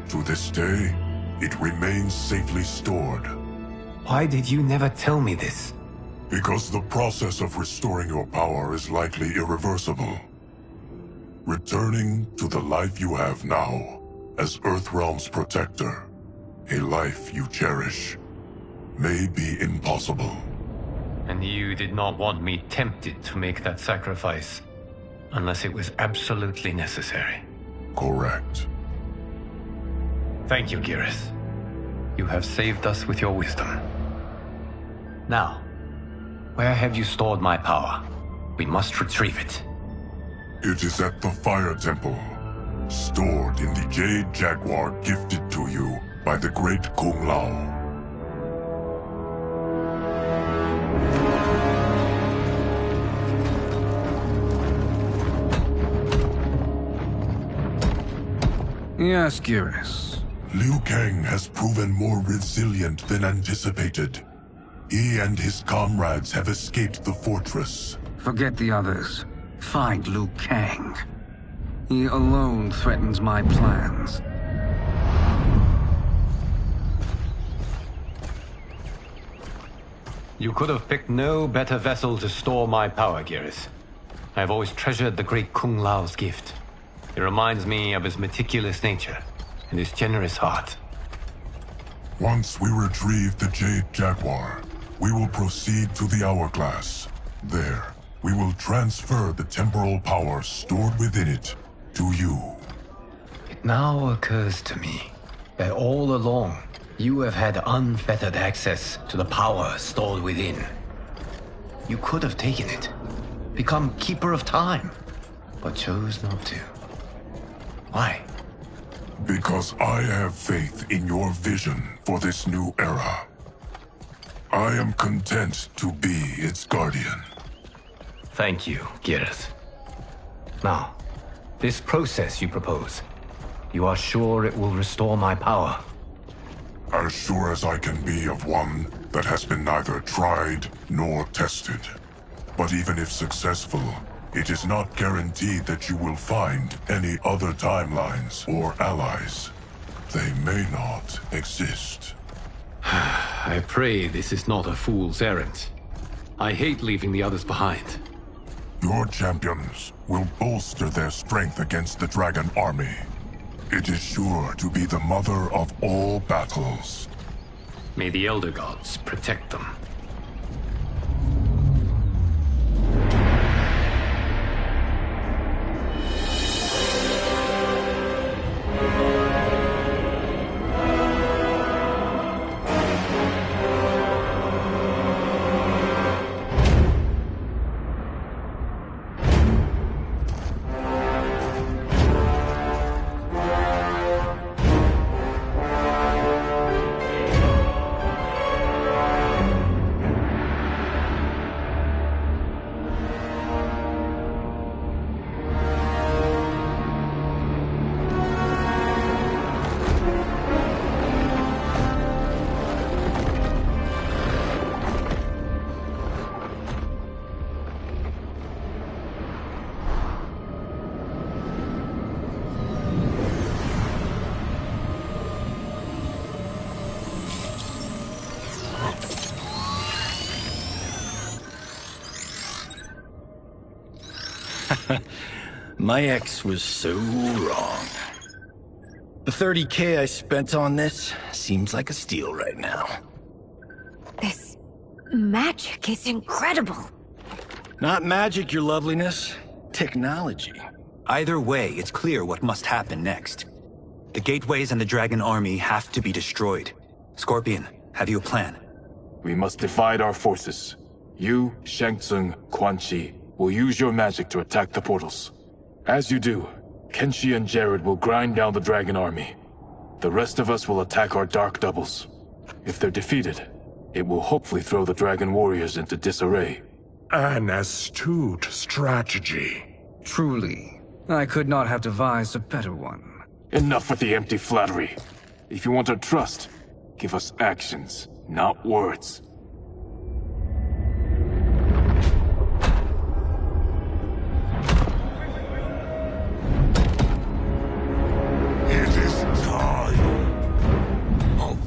To this day, it remains safely stored. Why did you never tell me this? Because the process of restoring your power is likely irreversible. Returning to the life you have now, as Earthrealm's protector, a life you cherish, may be impossible. And you did not want me tempted to make that sacrifice, unless it was absolutely necessary. Correct. Thank you, Geras. You have saved us with your wisdom. Now, where have you stored my power? We must retrieve it. It is at the Fire Temple, stored in the Jade Jaguar gifted to you by the great Kung Lao. Yes, Geras. Liu Kang has proven more resilient than anticipated. He and his comrades have escaped the fortress. Forget the others. Find Liu Kang. He alone threatens my plans. You could have picked no better vessel to store my power, Geras. I have always treasured the great Kung Lao's gift. It reminds me of his meticulous nature and his generous heart. Once we retrieve the Jade Jaguar, we will proceed to the Hourglass. There, we will transfer the temporal power stored within it to you. It now occurs to me that all along, you have had unfettered access to the power stored within. You could have taken it, become Keeper of Time, but chose not to. Why? Because I have faith in your vision for this new era. I am content to be its guardian. Thank you, Gareth. Now, this process you propose, you are sure it will restore my power? As sure as I can be of one that has been neither tried nor tested. But even if successful, it is not guaranteed that you will find any other timelines or allies. They may not exist. I pray this is not a fool's errand. I hate leaving the others behind. Your champions will bolster their strength against the Dragon Army. It is sure to be the mother of all battles. May the Elder Gods protect them. My ex was so wrong. The 30K I spent on this seems like a steal right now. This magic is incredible. Not magic, your loveliness. Technology. Either way, it's clear what must happen next. The gateways and the Dragon Army have to be destroyed. Scorpion, have you a plan? We must divide our forces. You, Shang Tsung, Quan Chi, will use your magic to attack the portals. As you do, Kenshi and Jared will grind down the Dragon Army. The rest of us will attack our dark doubles. If they're defeated, it will hopefully throw the Dragon Warriors into disarray. An astute strategy. Truly, I could not have devised a better one. Enough with the empty flattery. If you want our trust, give us actions, not words.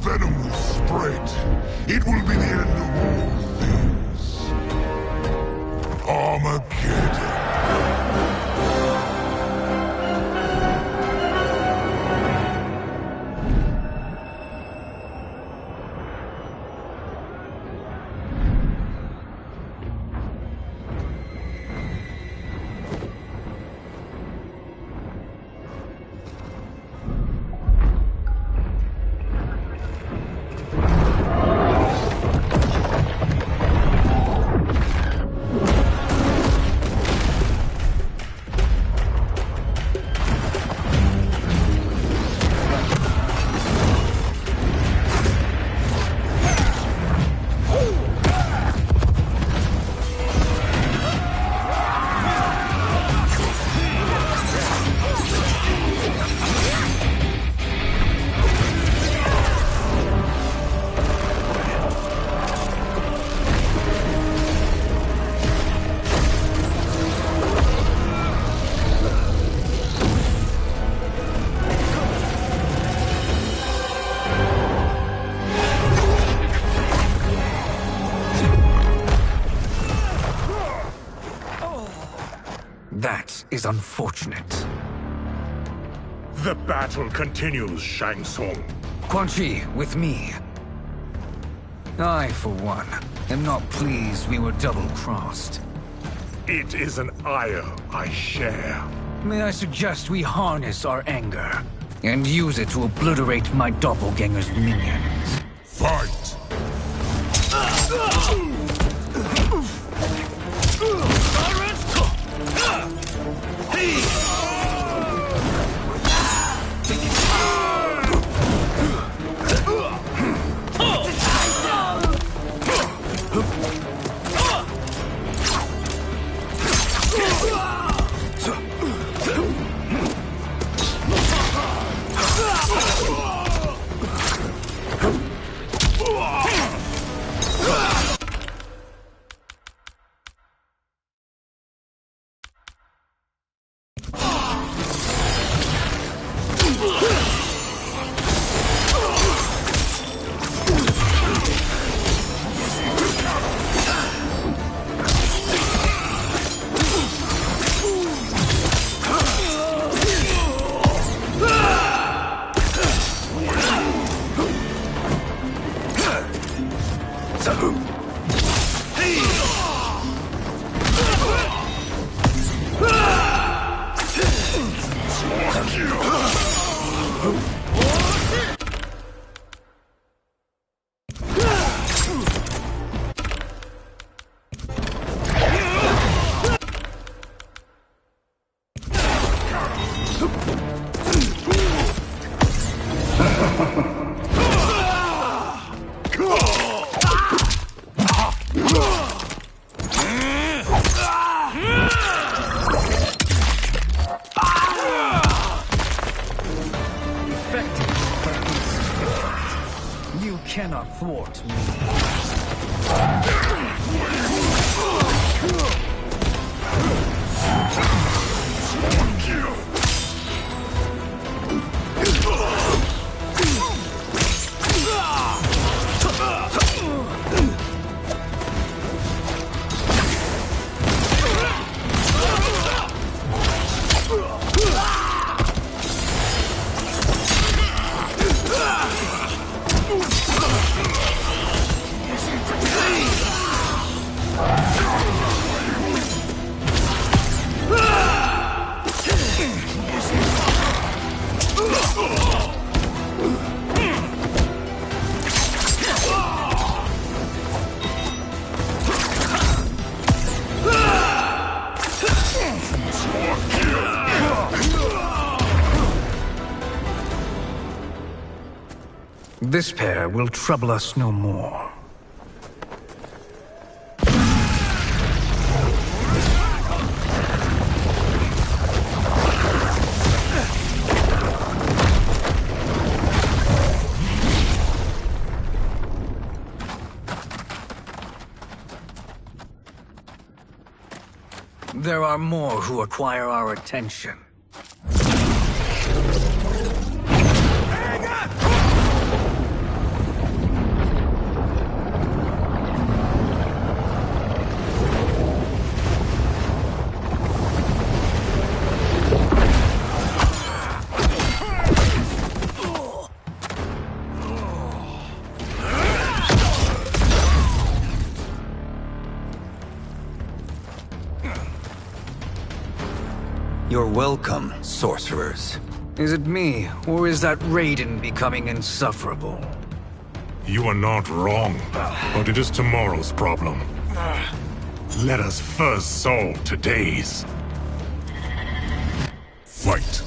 Venom will spread. It will be the end of all things. Armageddon. That is unfortunate. The battle continues, Shang Tsung. Quan Chi, with me. I, for one, am not pleased we were double-crossed. It is an ire I share. May I suggest we harness our anger and use it to obliterate my doppelganger's minions? Fight! You cannot thwart me. This pair will trouble us no more. There are more who acquire our attention. You're welcome, sorcerers. Is it me, or is that Raiden becoming insufferable? You are not wrong, but it is tomorrow's problem. Let us first solve today's. Fight!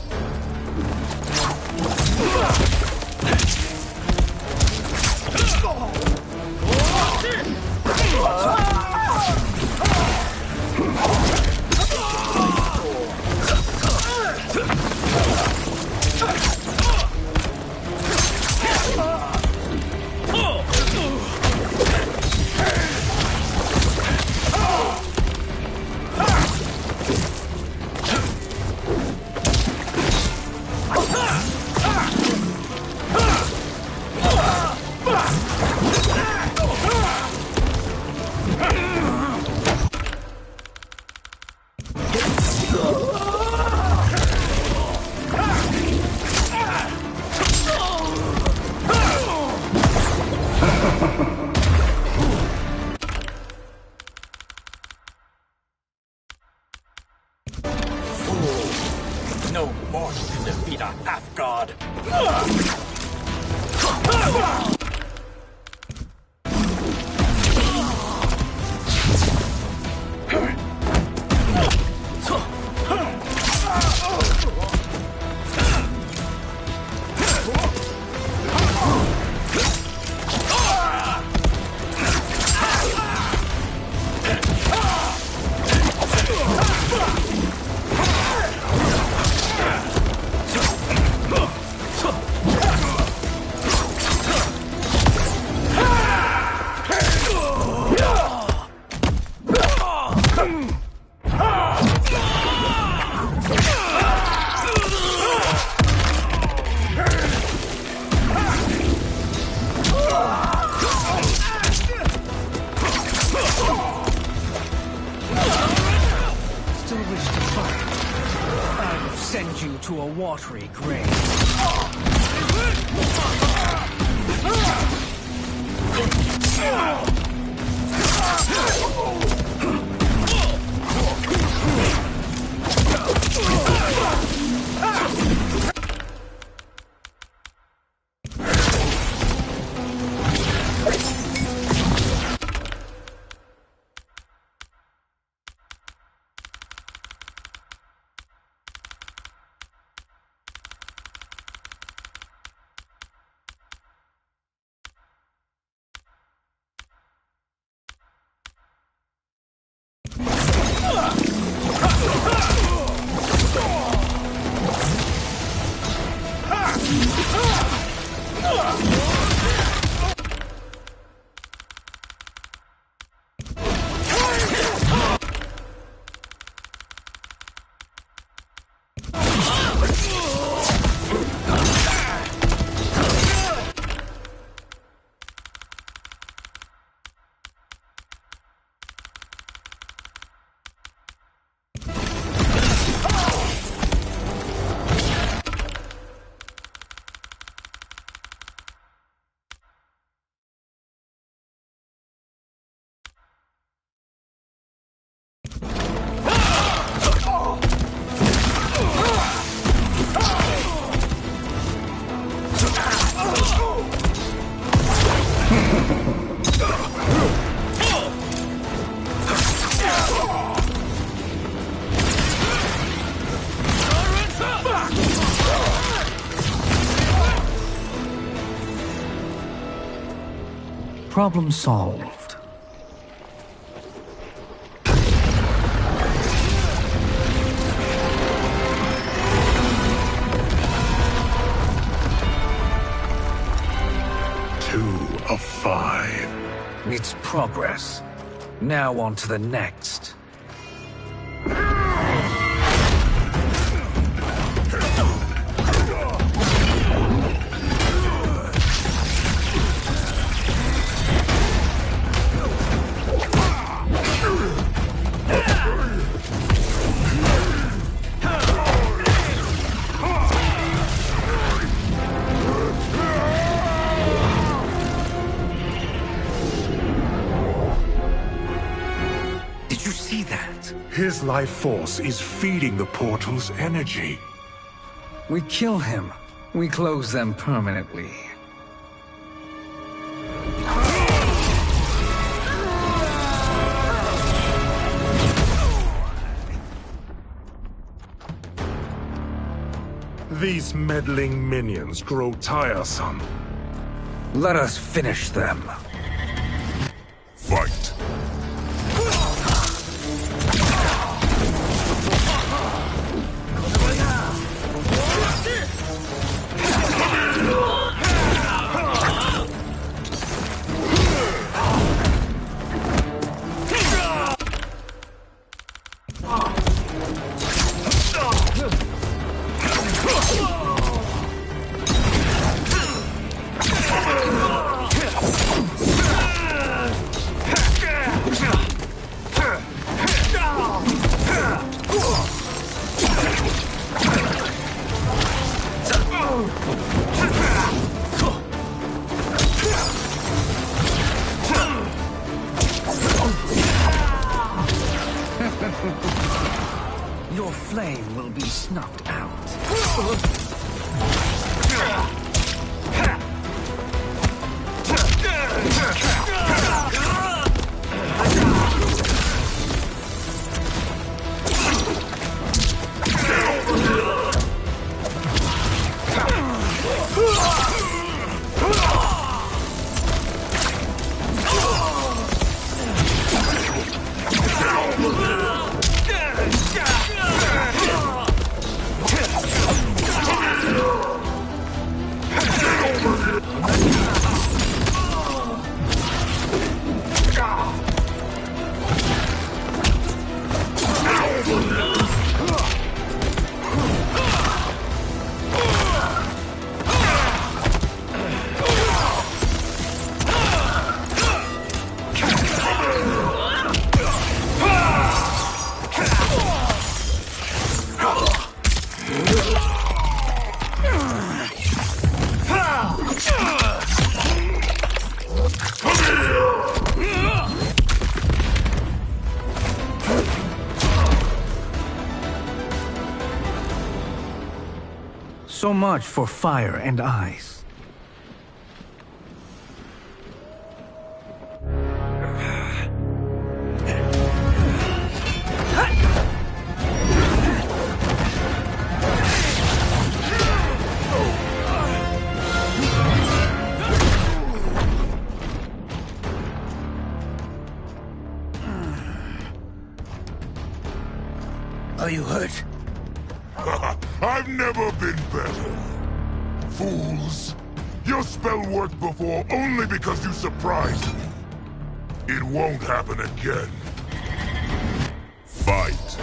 No mortal can defeat a half-god. Still wish to fight? I will send you to a watery grave. Problem solved. Two of 5. It's progress. Now on to the next. His life force is feeding the portal's energy. We kill him. We close them permanently. These meddling minions grow tiresome. Let us finish them. Fight. will be snuffed out. So much for fire and ice. Are you hurt? I've never been better. Fools. Your spell worked before only because you surprised me. It won't happen again. Fight.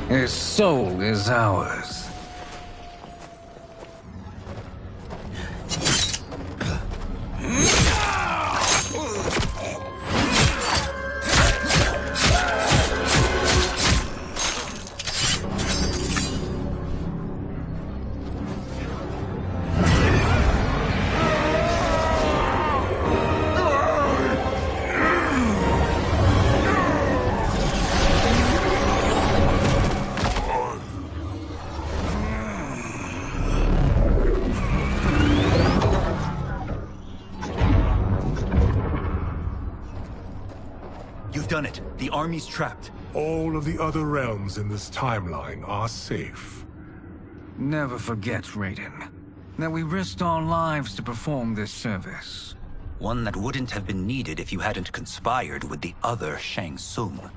His soul is ours. Done it. The army's trapped. All of the other realms in this timeline are safe. Never forget, Raiden, that we risked our lives to perform this service. One that wouldn't have been needed if you hadn't conspired with the other Shang Tsung.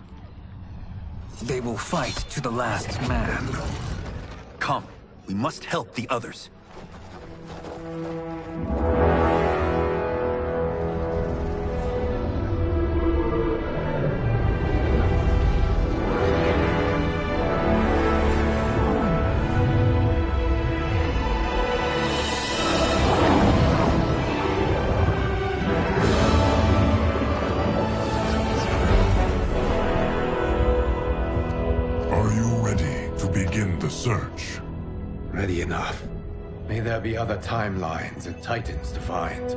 They will fight to the last man. Come, we must help the others. search. Ready enough. May there be other timelines and titans to find.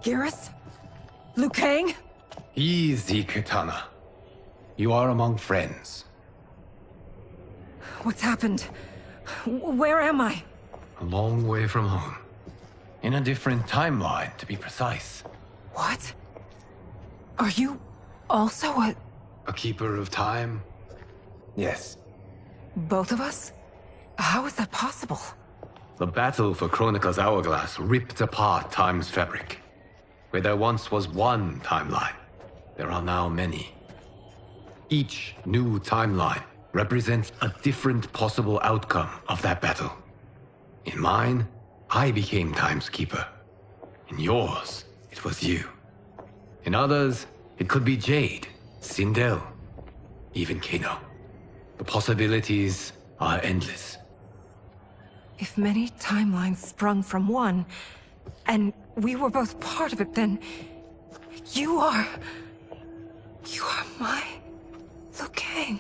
Garrus? Liu Kang? Easy, Kitana. You are among friends. What's happened? Where am I? A long way from home. In a different timeline, to be precise. What? Are you also a... A keeper of time? Yes. Both of us? How is that possible? The battle for Chronica's hourglass ripped apart time's fabric. Where there once was one timeline, there are now many. Each new timeline represents a different possible outcome of that battle. In mine, I became Time's Keeper. In yours, it was you. In others, it could be Jade, Sindel, even Kano. The possibilities are endless. If many timelines sprung from one, and we were both part of it, then... You are my... Liu Kang.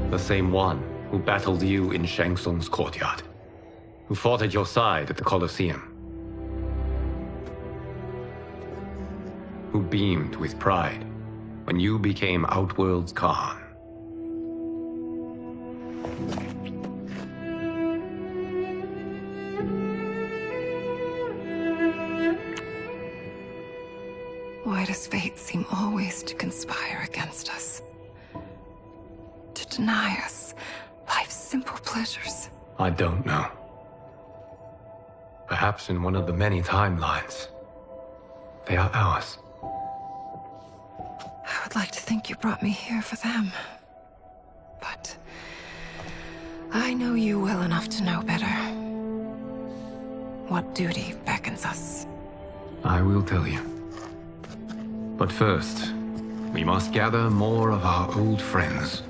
The same one who battled you in Shang Tsung's courtyard. Who fought at your side at the Colosseum. Who beamed with pride when you became Outworld's Khan. Why does fate seem always to conspire against us? To deny us life's simple pleasures? I don't know. Perhaps in one of the many timelines, they are ours. I would like to think you brought me here for them. But I know you well enough to know better. What duty beckons us? I will tell you. But first, we must gather more of our old friends.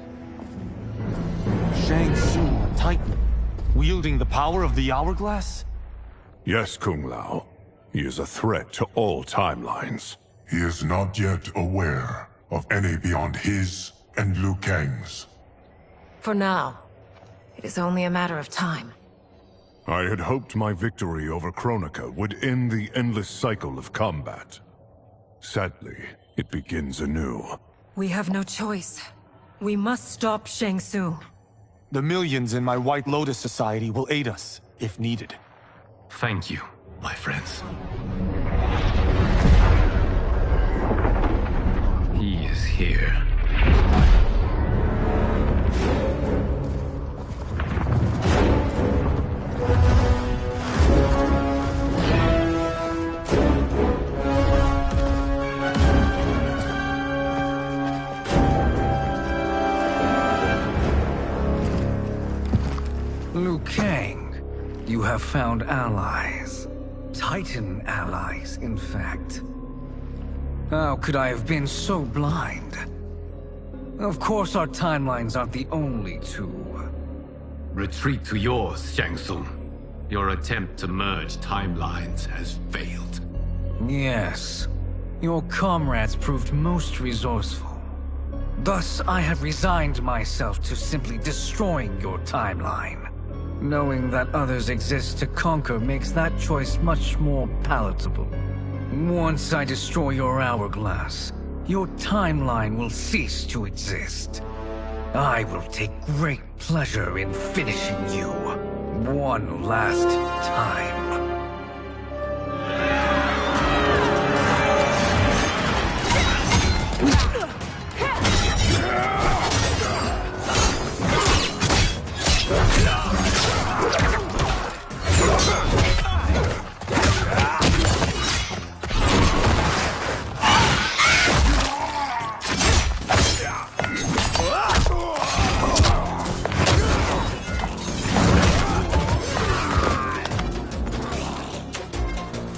Shang Tsung, a Titan, wielding the power of the Hourglass? Yes, Kung Lao. He is a threat to all timelines. He is not yet aware of any beyond his and Liu Kang's. For now, it is only a matter of time. I had hoped my victory over Chronica would end the endless cycle of combat. Sadly, it begins anew. We have no choice. We must stop Shang Tsung. The millions in my White Lotus Society will aid us, if needed. Thank you, my friends. He is here. Liu Kang, you have found allies. Titan allies, in fact. How could I have been so blind? Of course our timelines aren't the only two. Retreat to yours, Shang Tsung. Your attempt to merge timelines has failed. Yes. Your comrades proved most resourceful. Thus, I have resigned myself to simply destroying your timeline. Knowing that others exist to conquer makes that choice much more palatable. Once I destroy your hourglass, your timeline will cease to exist. I will take great pleasure in finishing you one last time.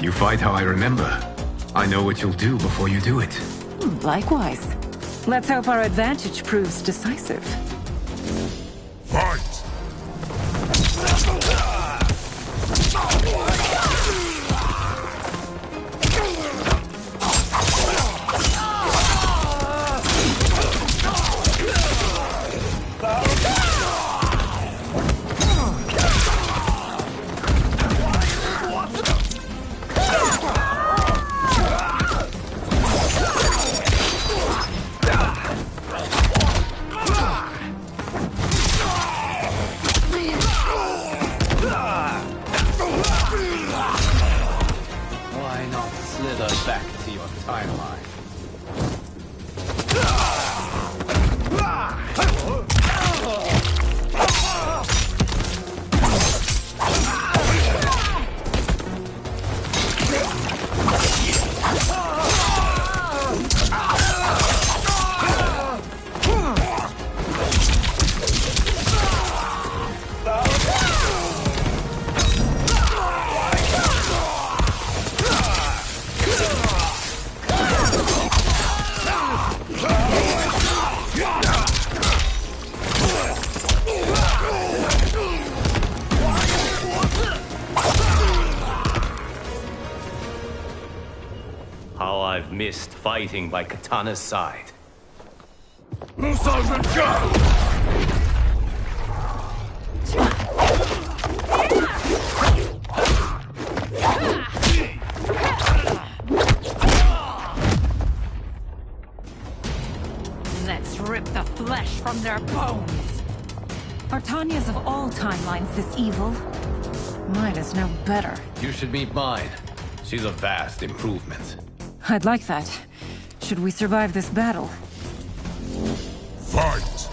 You fight how I remember. I know what you'll do before you do it. Likewise. Let's hope our advantage proves decisive. Fight! Why not slither back to your timeline? How I've missed fighting by Katana's side. Sergeant, go! Let's rip the flesh from their bones. Are Tanya's of all timelines this evil? Mine is no better. You should meet mine. She's a vast improvement. I'd like that. Should we survive this battle? Fight!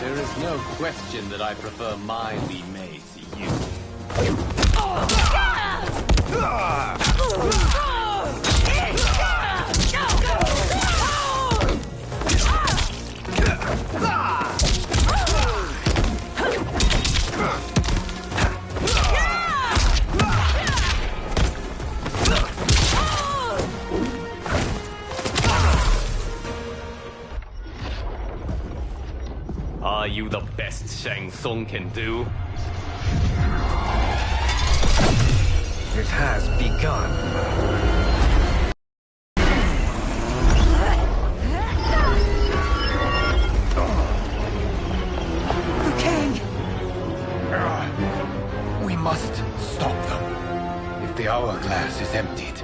There is no question that I prefer mine be made to you. Are you the best Shang Tsung can do? It has begun. We must stop them. If the hourglass is emptied,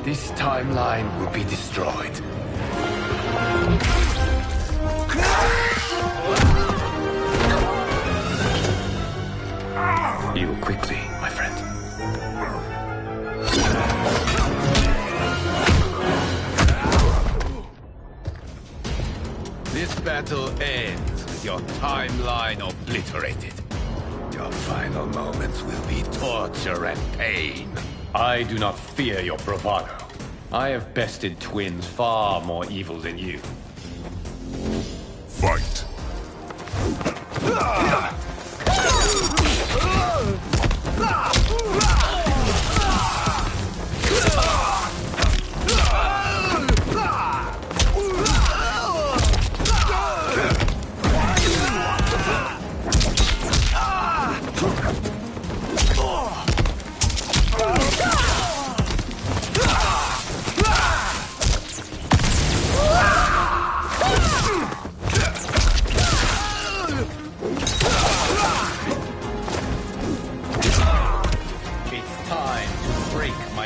this timeline will be destroyed. Heal quickly, my friend. This battle ends with your timeline obliterated. Your final moments will be torture and pain. I do not fear your bravado. I have bested twins far more evil than you. Fight!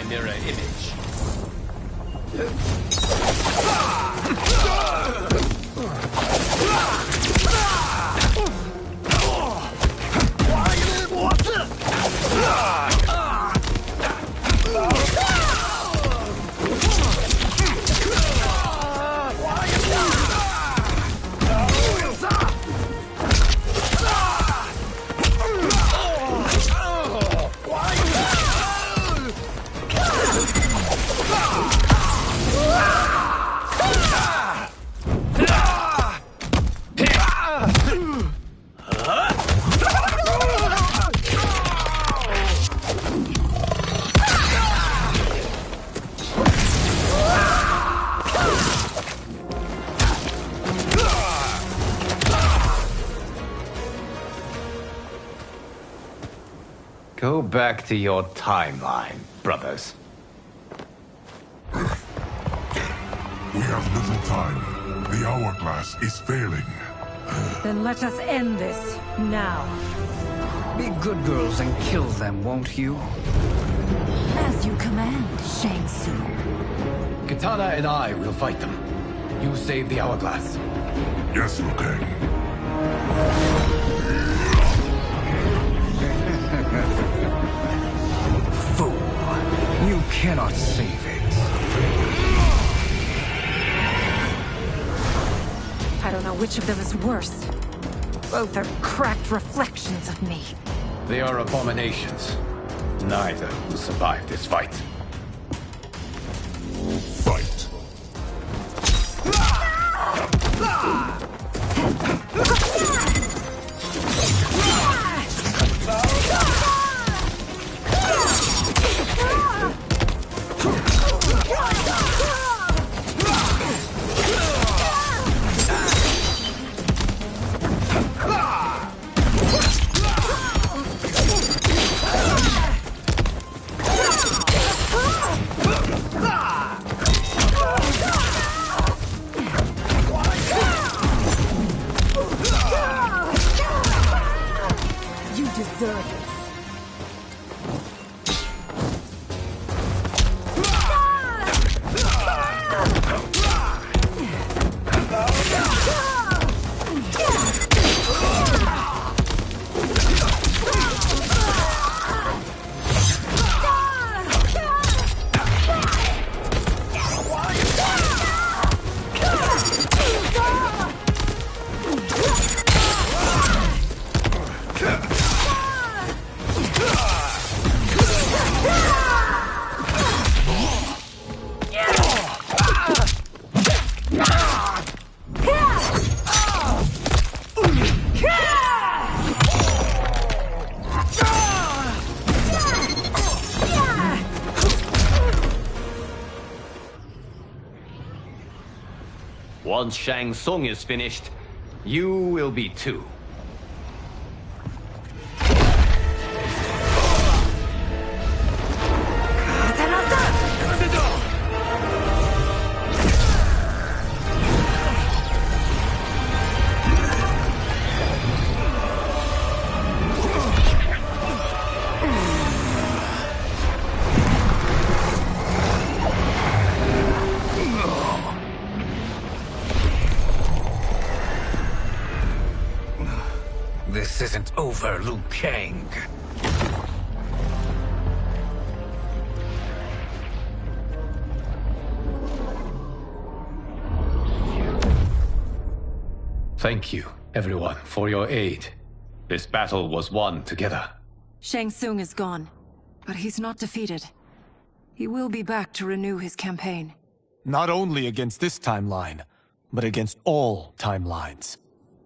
Mirror image. Go back to your timeline, brothers. We have little time. The hourglass is failing. Then let us end this, now. Be good girls and kill them, won't you? As you command, Shang Tsung. Katana and I will fight them. You save the hourglass. Yes, Liu Kang. Fool. You cannot save it. I don't know which of them is worse. Both are cracked reflections of me. They are abominations. Neither will survive this fight. Fight. You deserve this. Once Shang Tsung is finished, you will be too. This isn't over, Liu Kang. Thank you, everyone, for your aid. This battle was won together. Shang Tsung is gone, but he's not defeated. He will be back to renew his campaign. Not only against this timeline, but against all timelines.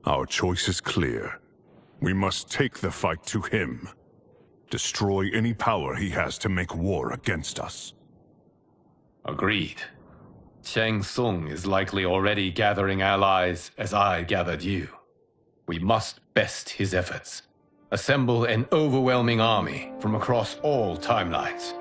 Our choice is clear. We must take the fight to him. Destroy any power he has to make war against us. Agreed. Shang Tsung is likely already gathering allies as I gathered you. We must best his efforts. Assemble an overwhelming army from across all timelines.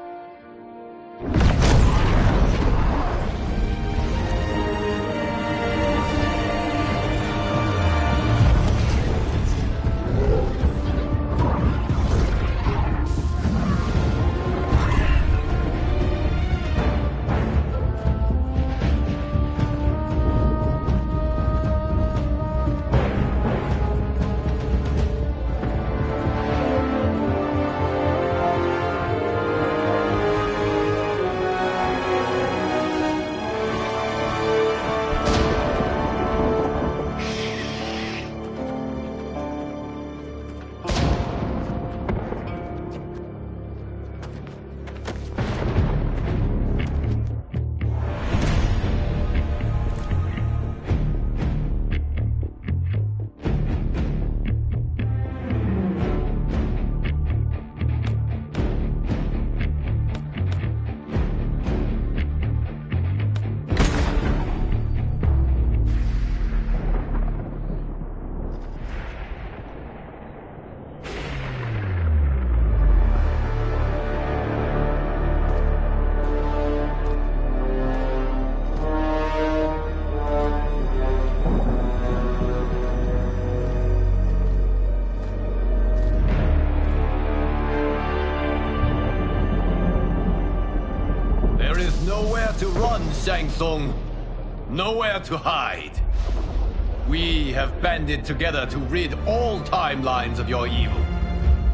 Nowhere to run, Shang Tsung. Nowhere to hide. We have banded together to rid all timelines of your evil.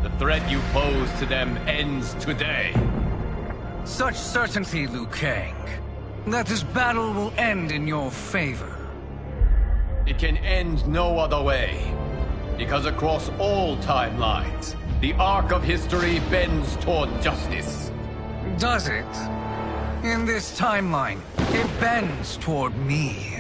The threat you pose to them ends today. Such certainty, Liu Kang, that this battle will end in your favor. It can end no other way. Because across all timelines, the arc of history bends toward justice. Does it? In this timeline, it bends toward me.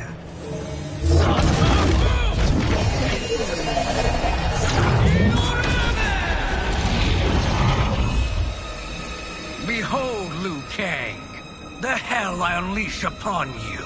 Behold, Liu Kang, the hell I unleash upon you.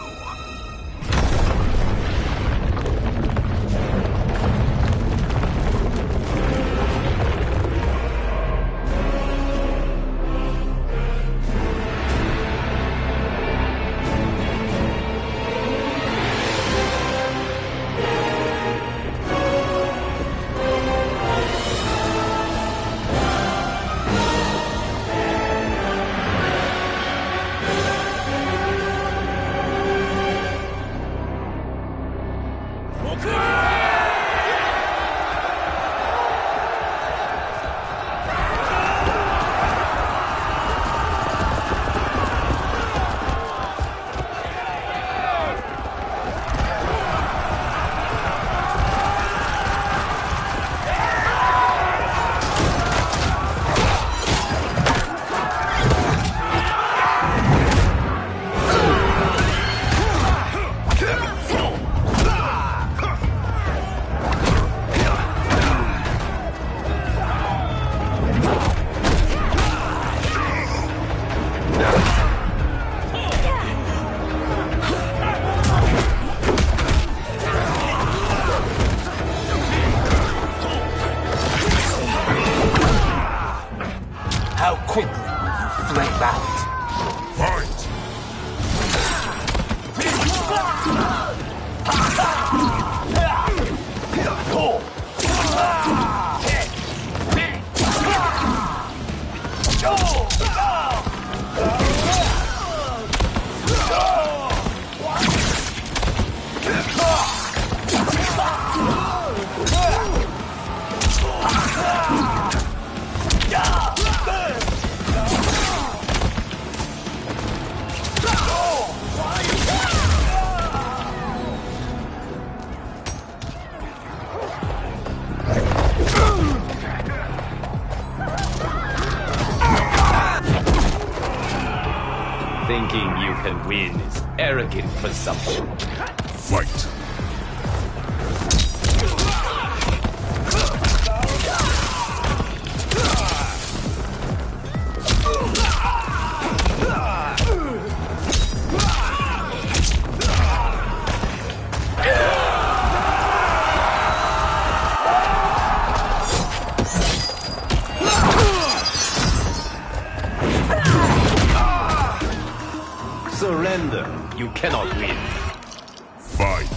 How quickly will you flame out? Fight! Thinking you can win is arrogant presumption. Fight! Surrender. You cannot win. Fight!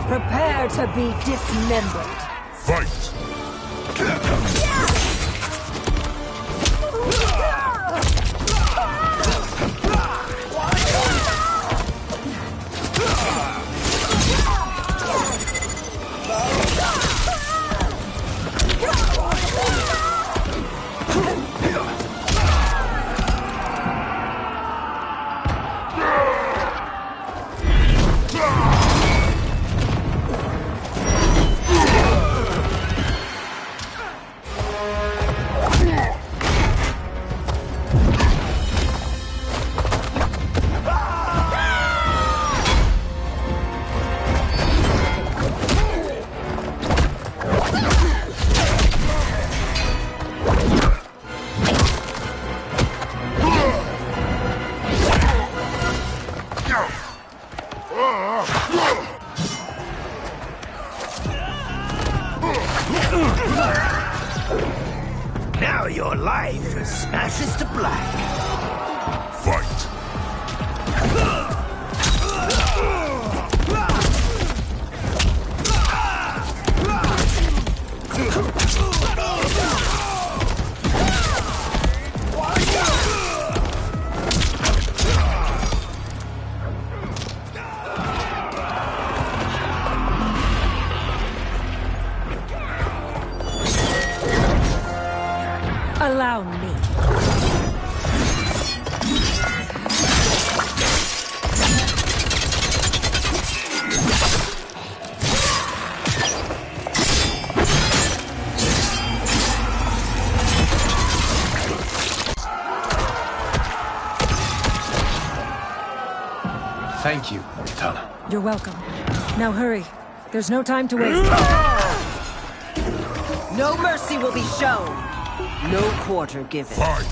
Prepare to be dismembered. Fight! or your life smashes to black. Fight. Allow me. Thank you, Kitana. You're welcome. Now hurry. There's no time to waste. No mercy will be shown. No quarter given. Fight!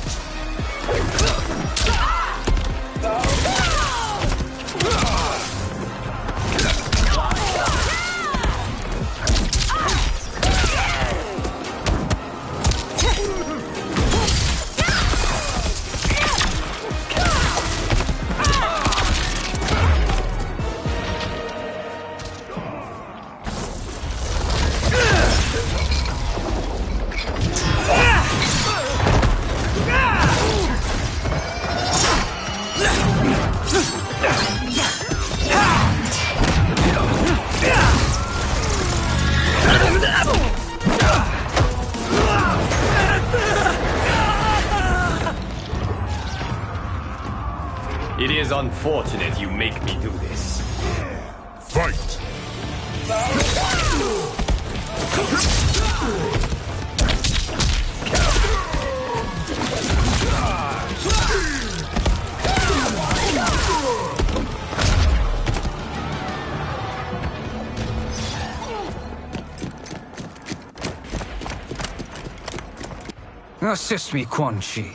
It is unfortunate you make me do this. Fight! Assist me, Quan Chi.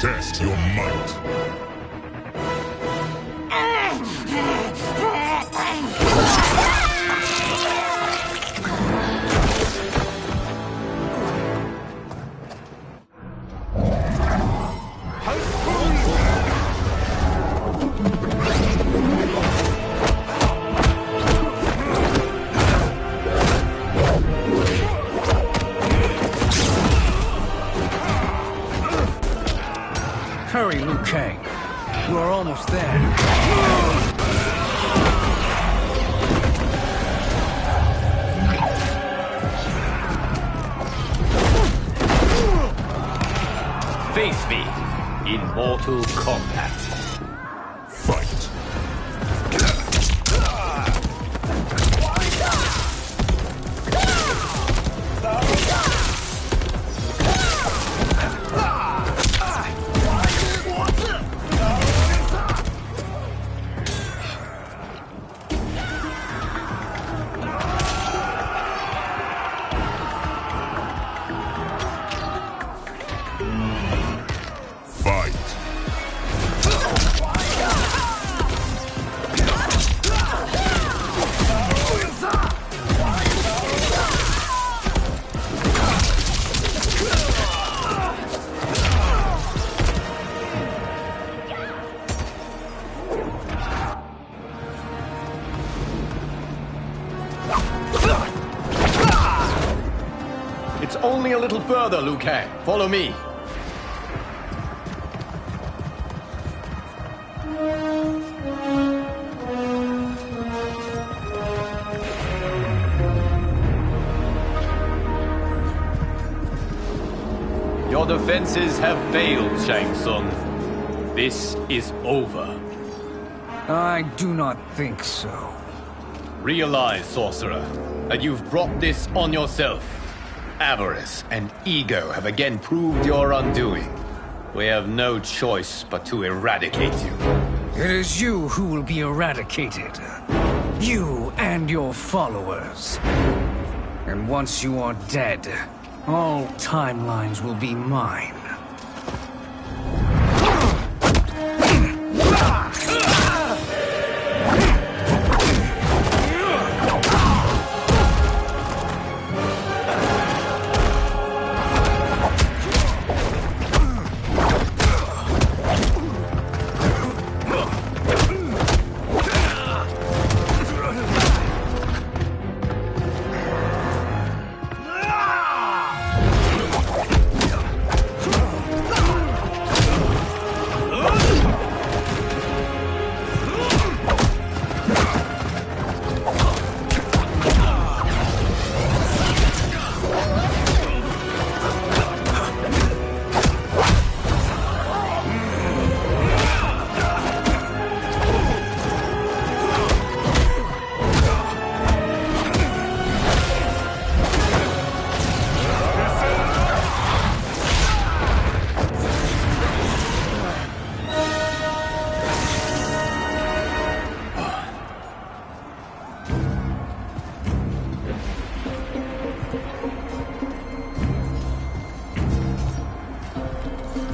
Test your might. Hurry, Liu Kang. You are almost there. Face me in mortal combat. Fight! Fight! It's only a little further, Liu Kang. Follow me. Your defenses have failed, Shang Tsung. This is over. I do not think so. Realize, sorcerer, that you've brought this on yourself. Avarice and ego have again proved your undoing. We have no choice but to eradicate you. It is you who will be eradicated. You and your followers. And once you are dead, all timelines will be mine.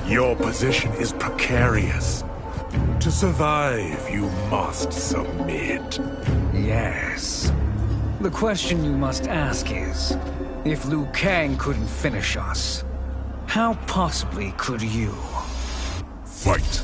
Your position is precarious. To survive, you must submit. Yes. The question you must ask is, if Liu Kang couldn't finish us, how possibly could you? Fight.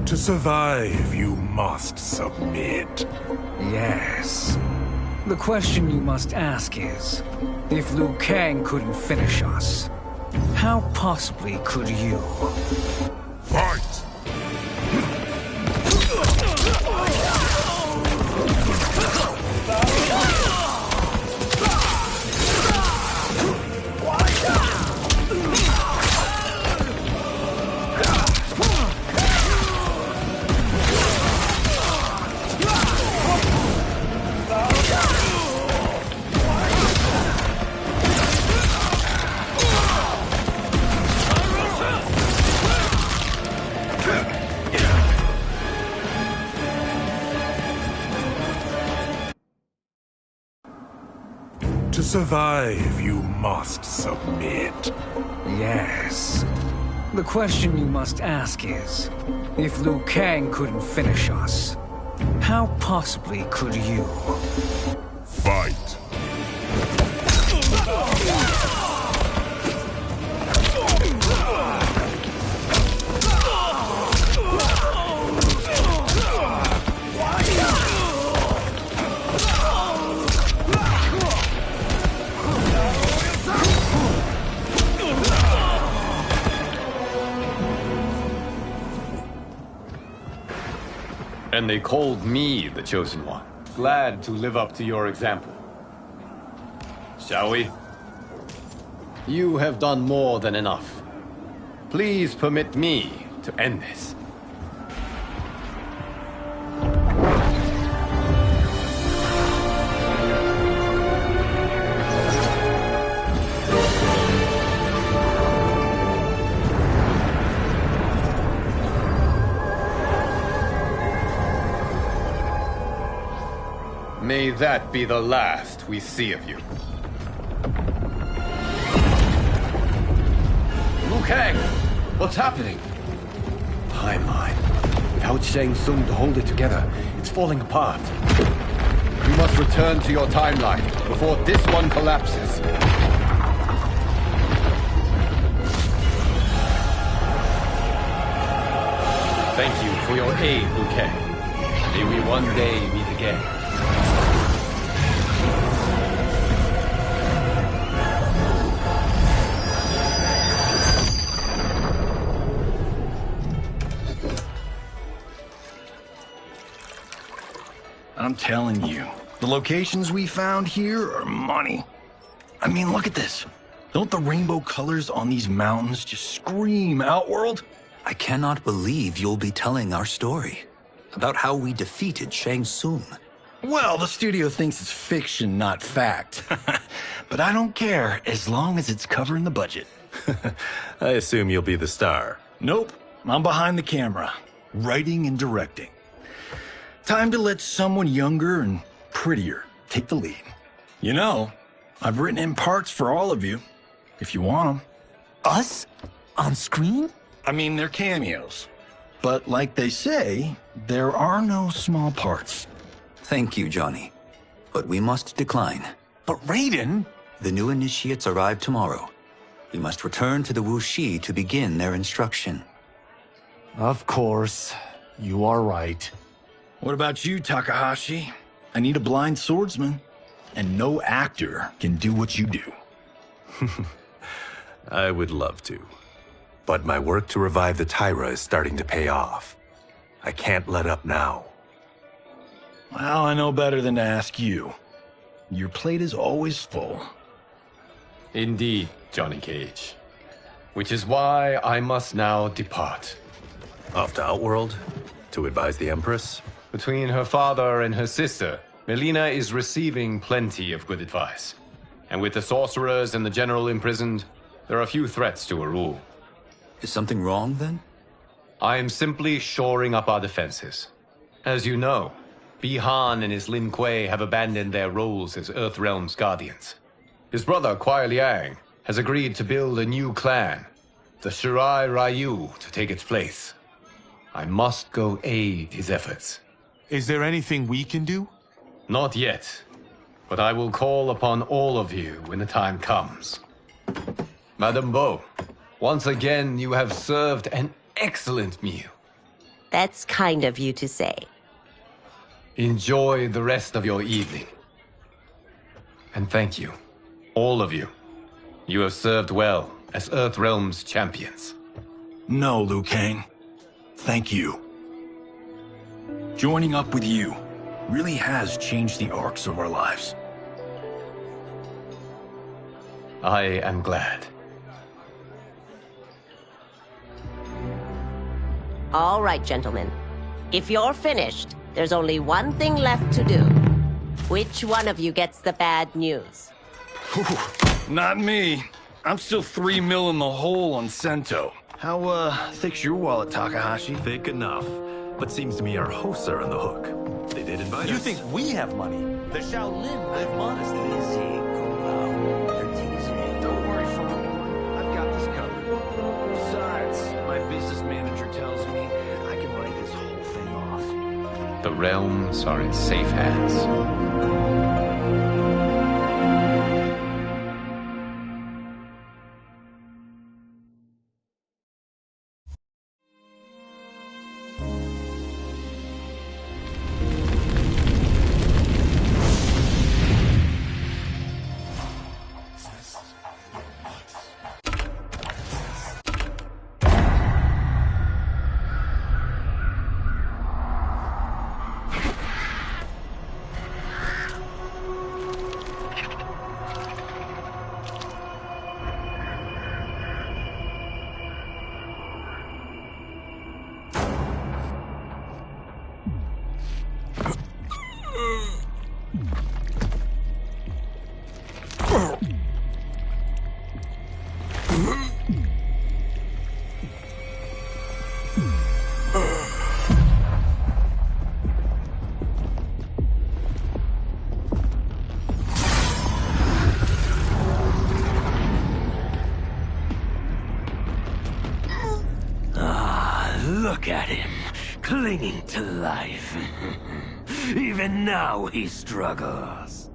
To survive, you must submit. Yes. The question you must ask is, if Liu Kang couldn't finish us, how possibly could you? Fight! To survive, you must submit. Yes. The question you must ask is, if Liu Kang couldn't finish us, how possibly could you? Fight! And they called me the Chosen One. Glad to live up to your example. Shall we? You have done more than enough. Please permit me to end this. May that be the last we see of you. Liu Kang! What's happening? Timeline. Without Shang Tsung to hold it together, it's falling apart. You must return to your timeline before this one collapses. Thank you for your aid, Liu Kang. May we one day meet again. I'm telling you, the locations we found here are money. I mean, look at this. Don't the rainbow colors on these mountains just scream Outworld? I cannot believe you'll be telling our story about how we defeated Shang Tsung. Well, the studio thinks it's fiction, not fact. But I don't care, as long as it's covering the budget. I assume you'll be the star. Nope, I'm behind the camera, writing and directing. Time to let someone younger and prettier take the lead. You know, I've written in parts for all of you, if you want them. Us? On screen? I mean, they're cameos. But like they say, there are no small parts. Thank you, Johnny. But we must decline. But Raiden? The new initiates arrive tomorrow. We must return to the Wuxi to begin their instruction. Of course. You are right. What about you, Takahashi? I need a blind swordsman, and no actor can do what you do. I would love to. But my work to revive the Tyra is starting to pay off. I can't let up now. Well, I know better than to ask you. Your plate is always full. Indeed, Johnny Cage. Which is why I must now depart. Off to Outworld? To advise the Empress? Between her father and her sister, Melina is receiving plenty of good advice. And with the sorcerers and the general imprisoned, there are few threats to her rule. Is something wrong, then? I am simply shoring up our defenses. As you know, Bi-Han and his Lin Kuei have abandoned their roles as Earthrealm's guardians. His brother, Kuai Liang, has agreed to build a new clan, the Shirai Ryu, to take its place. I must go aid his efforts. Is there anything we can do? Not yet, but I will call upon all of you when the time comes. Madame Bo, once again you have served an excellent meal. That's kind of you to say. Enjoy the rest of your evening. And thank you, all of you. You have served well as Earthrealm's champions. No, Liu Kang. Thank you. Joining up with you really has changed the arcs of our lives. I am glad. All right, gentlemen. If you're finished, there's only one thing left to do. Which one of you gets the bad news? Not me. I'm still 3 mil in the hole on Sento. How, thick's your wallet, Takahashi? Thick enough. But seems to me our hosts are on the hook. They did invite us. You think we have money? The Shaolin live modestly. Don't worry, Fawn. I've got this covered. Besides, my business manager tells me I can write this whole thing off. The realms are in safe hands. Look at him, clinging to life. Even now he struggles.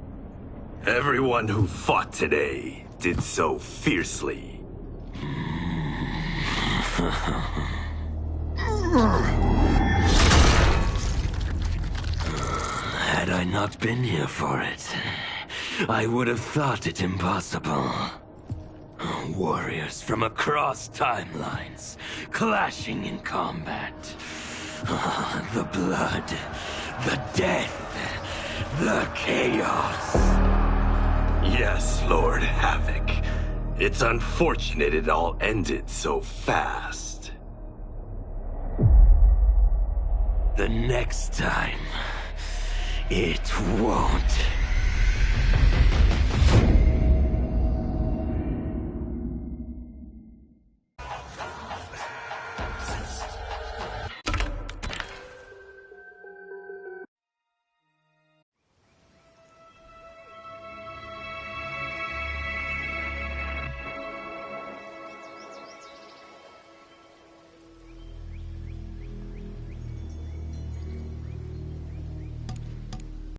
Everyone who fought today did so fiercely. not been here for it, I would have thought it impossible. Warriors from across timelines, clashing in combat. The blood, the death, the chaos. Yes, Lord Havoc. It's unfortunate it all ended so fast. The next time, it won't.